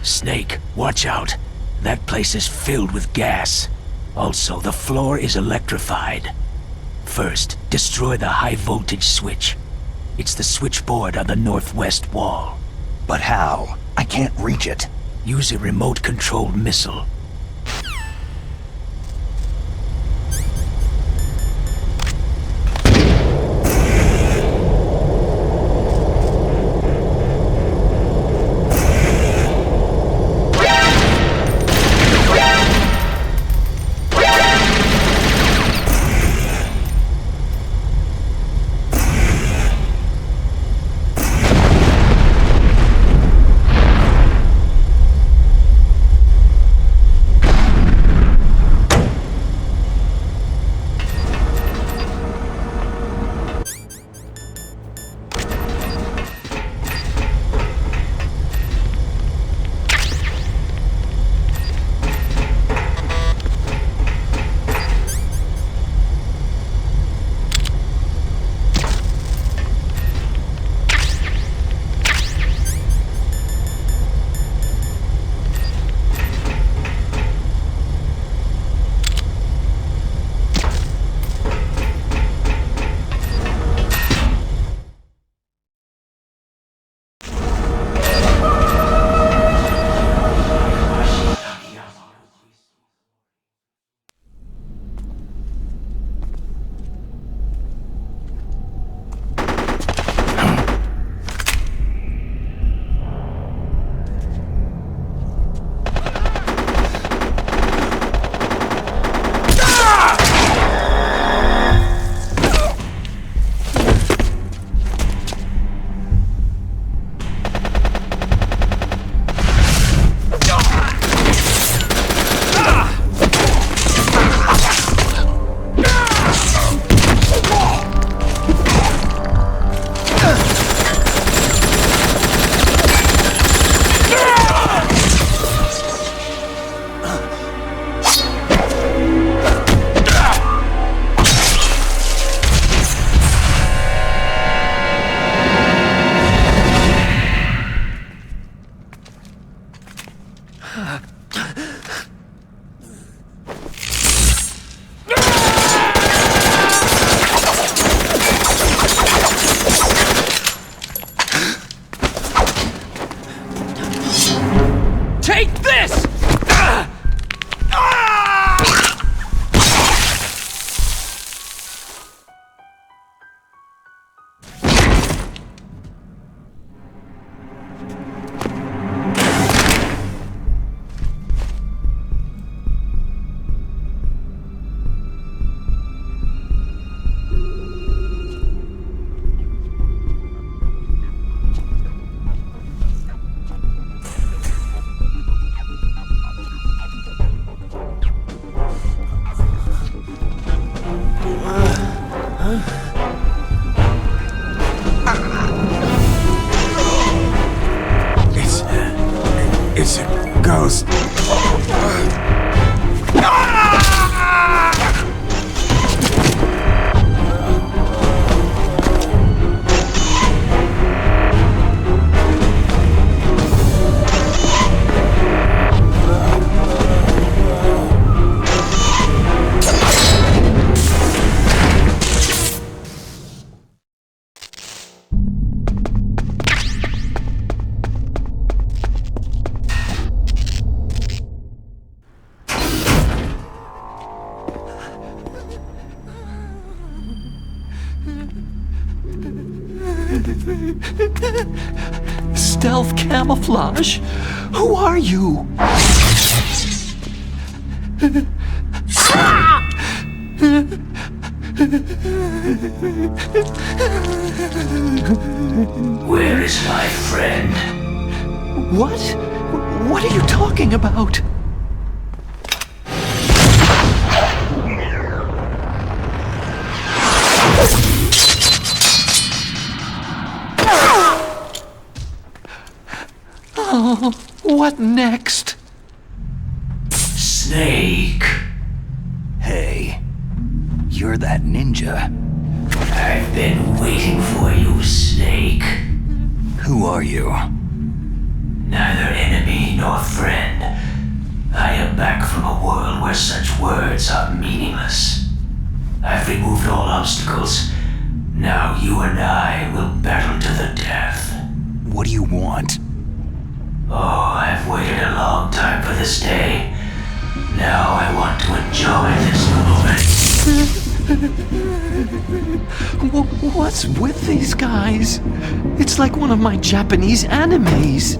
Speaker 12: Snake, watch out. That place is filled with gas. Also, the floor is electrified. First, destroy the high-voltage switch. It's the switchboard on the northwest wall.
Speaker 2: But how? I can't reach it.
Speaker 12: Use a remote-controlled missile.
Speaker 16: It's a ghost.
Speaker 2: Stealth camouflage? Who are you?
Speaker 12: Where is my friend?
Speaker 2: What? What are you talking about? Oh, what next?
Speaker 12: Snake.
Speaker 2: Hey, you're that ninja.
Speaker 12: I've been waiting for you, Snake.
Speaker 2: Who are you?
Speaker 12: Neither enemy
Speaker 17: North friend. I am back from a world where such words are meaningless. I've removed all obstacles. Now you and I will battle to the death.
Speaker 2: What do you want?
Speaker 17: Oh, I've waited a long time for this day. Now I want to enjoy this moment.
Speaker 14: What's with these guys? It's like one of my Japanese animes.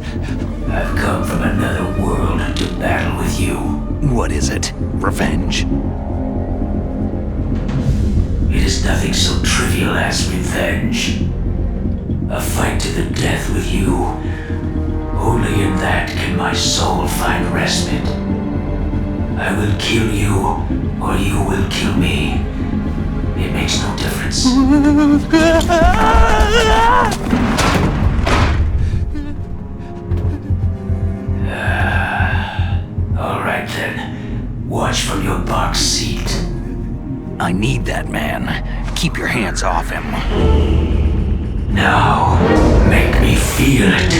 Speaker 17: I've come from another world to battle with you.
Speaker 2: What is it? Revenge?
Speaker 17: It is nothing so trivial as revenge. A fight to the death with you. Only in that can my soul find respite. I will kill you, or you will kill me. It makes no difference. All right then. Watch from your box seat.
Speaker 2: I need that man. Keep your hands off him.
Speaker 17: Now, make me feel it.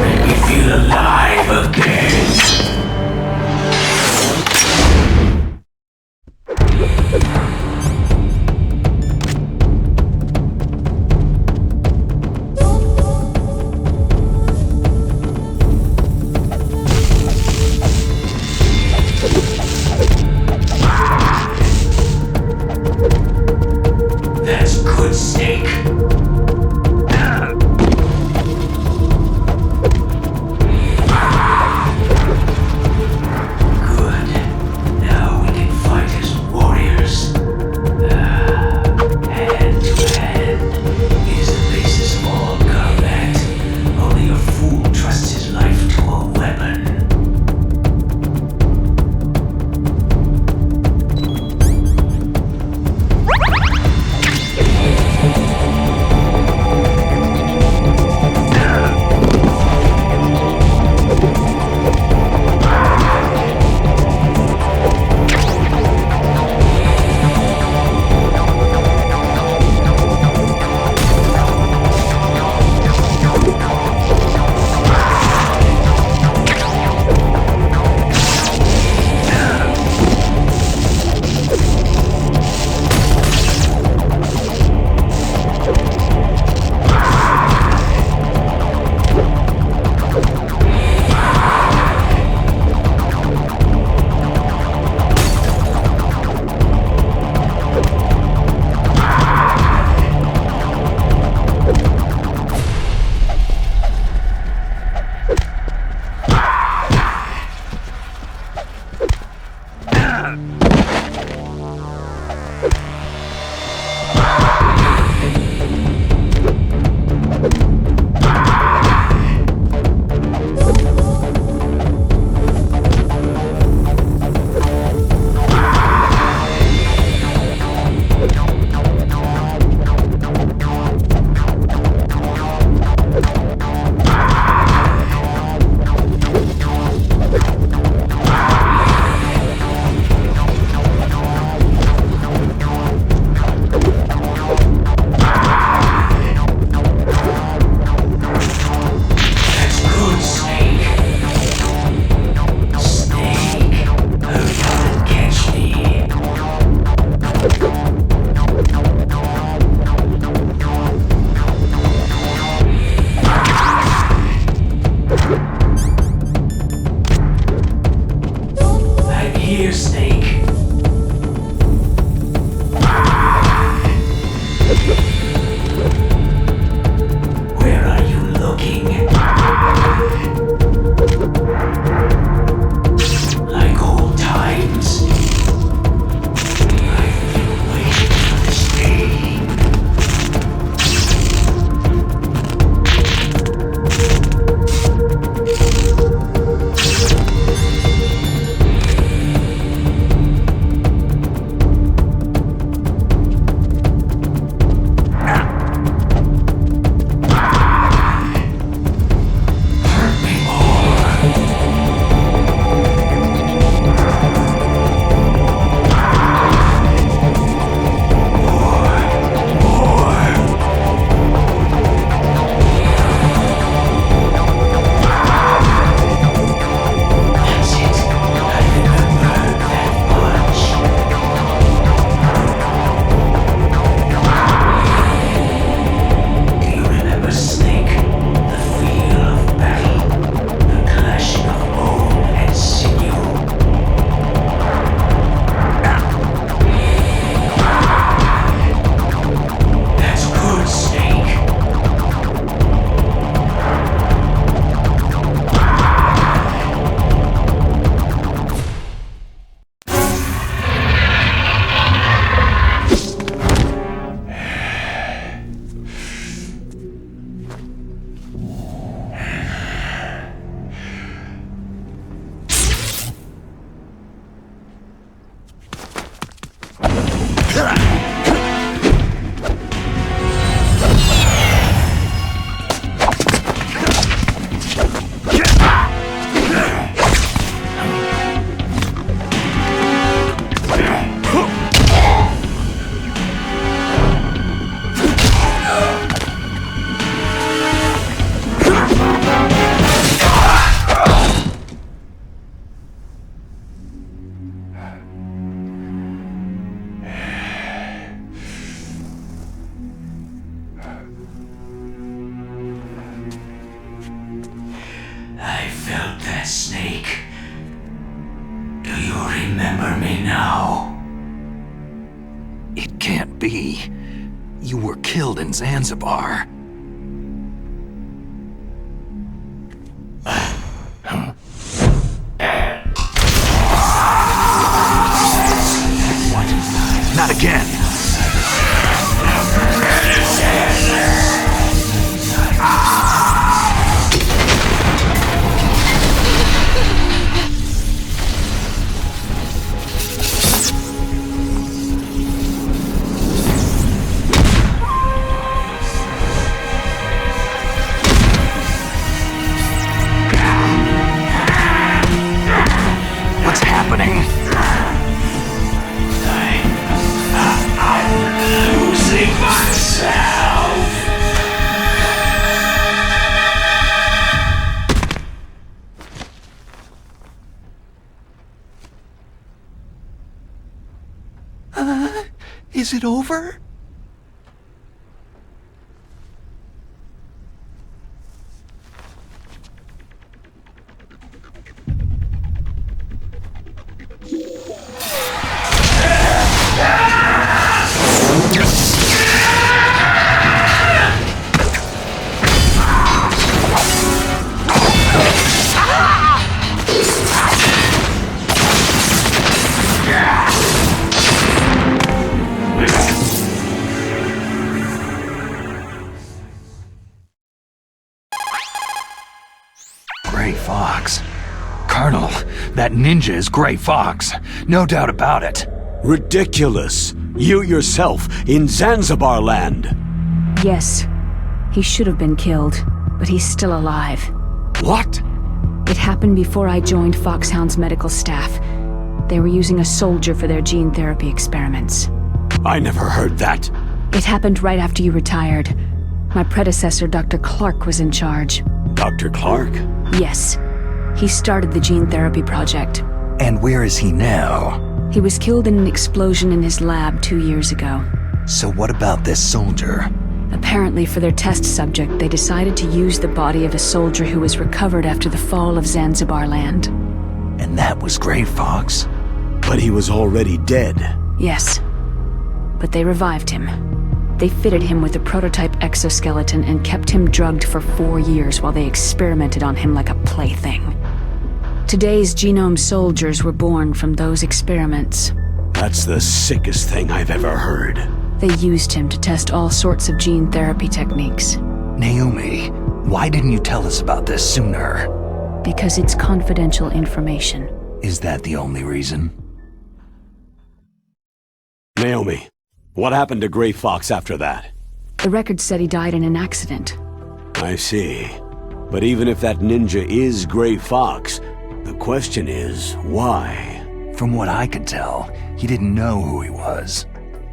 Speaker 17: Make me feel alive again. That's good, Snake. Snake? Do you remember me now?
Speaker 2: It can't be. You were killed in Zanzibar. What? Not again! What's happening?
Speaker 17: I'm losing myself.
Speaker 14: Is it over?
Speaker 2: Gray Fox. Colonel, that ninja is Gray Fox. No doubt about it.
Speaker 1: Ridiculous! You yourself in Zanzibar land!
Speaker 3: Yes, he should have been killed, but he's still alive.
Speaker 1: What?
Speaker 3: It happened before I joined Foxhound's medical staff. They were using a soldier for their gene therapy experiments.
Speaker 1: I never heard that.
Speaker 3: It happened right after you retired. My predecessor, Dr. Clark, was in charge.
Speaker 1: Dr. Clark?
Speaker 3: Yes. He started the gene therapy project.
Speaker 2: And where is he now?
Speaker 3: He was killed in an explosion in his lab 2 years ago.
Speaker 2: So what about this soldier?
Speaker 3: Apparently, for their test subject, they decided to use the body of a soldier who was recovered after the fall of Zanzibar land.
Speaker 2: And that was Gray Fox?
Speaker 1: But he was already dead.
Speaker 3: Yes. But they revived him. They fitted him with a prototype exoskeleton and kept him drugged for 4 years while they experimented on him like a plaything. Today's genome soldiers were born from those experiments.
Speaker 1: That's the sickest thing I've ever heard.
Speaker 3: They used him to test all sorts of gene therapy techniques.
Speaker 2: Naomi, why didn't you tell us about this sooner?
Speaker 3: Because it's confidential information.
Speaker 2: Is that the only reason?
Speaker 1: Naomi, what happened to Gray Fox after that?
Speaker 3: The record said he died in an accident.
Speaker 1: I see. But even if that ninja is Gray Fox, the question is, why?
Speaker 2: From what I could tell, he didn't know who he was.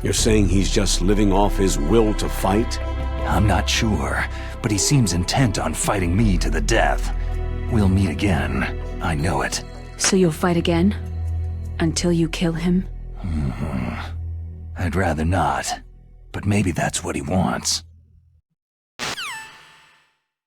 Speaker 1: You're saying he's just living off his will to fight?
Speaker 2: I'm not sure, but he seems intent on fighting me to the death. We'll meet again. I know it.
Speaker 3: So you'll fight again? Until you kill him?
Speaker 2: I'd rather not, but maybe that's what he wants.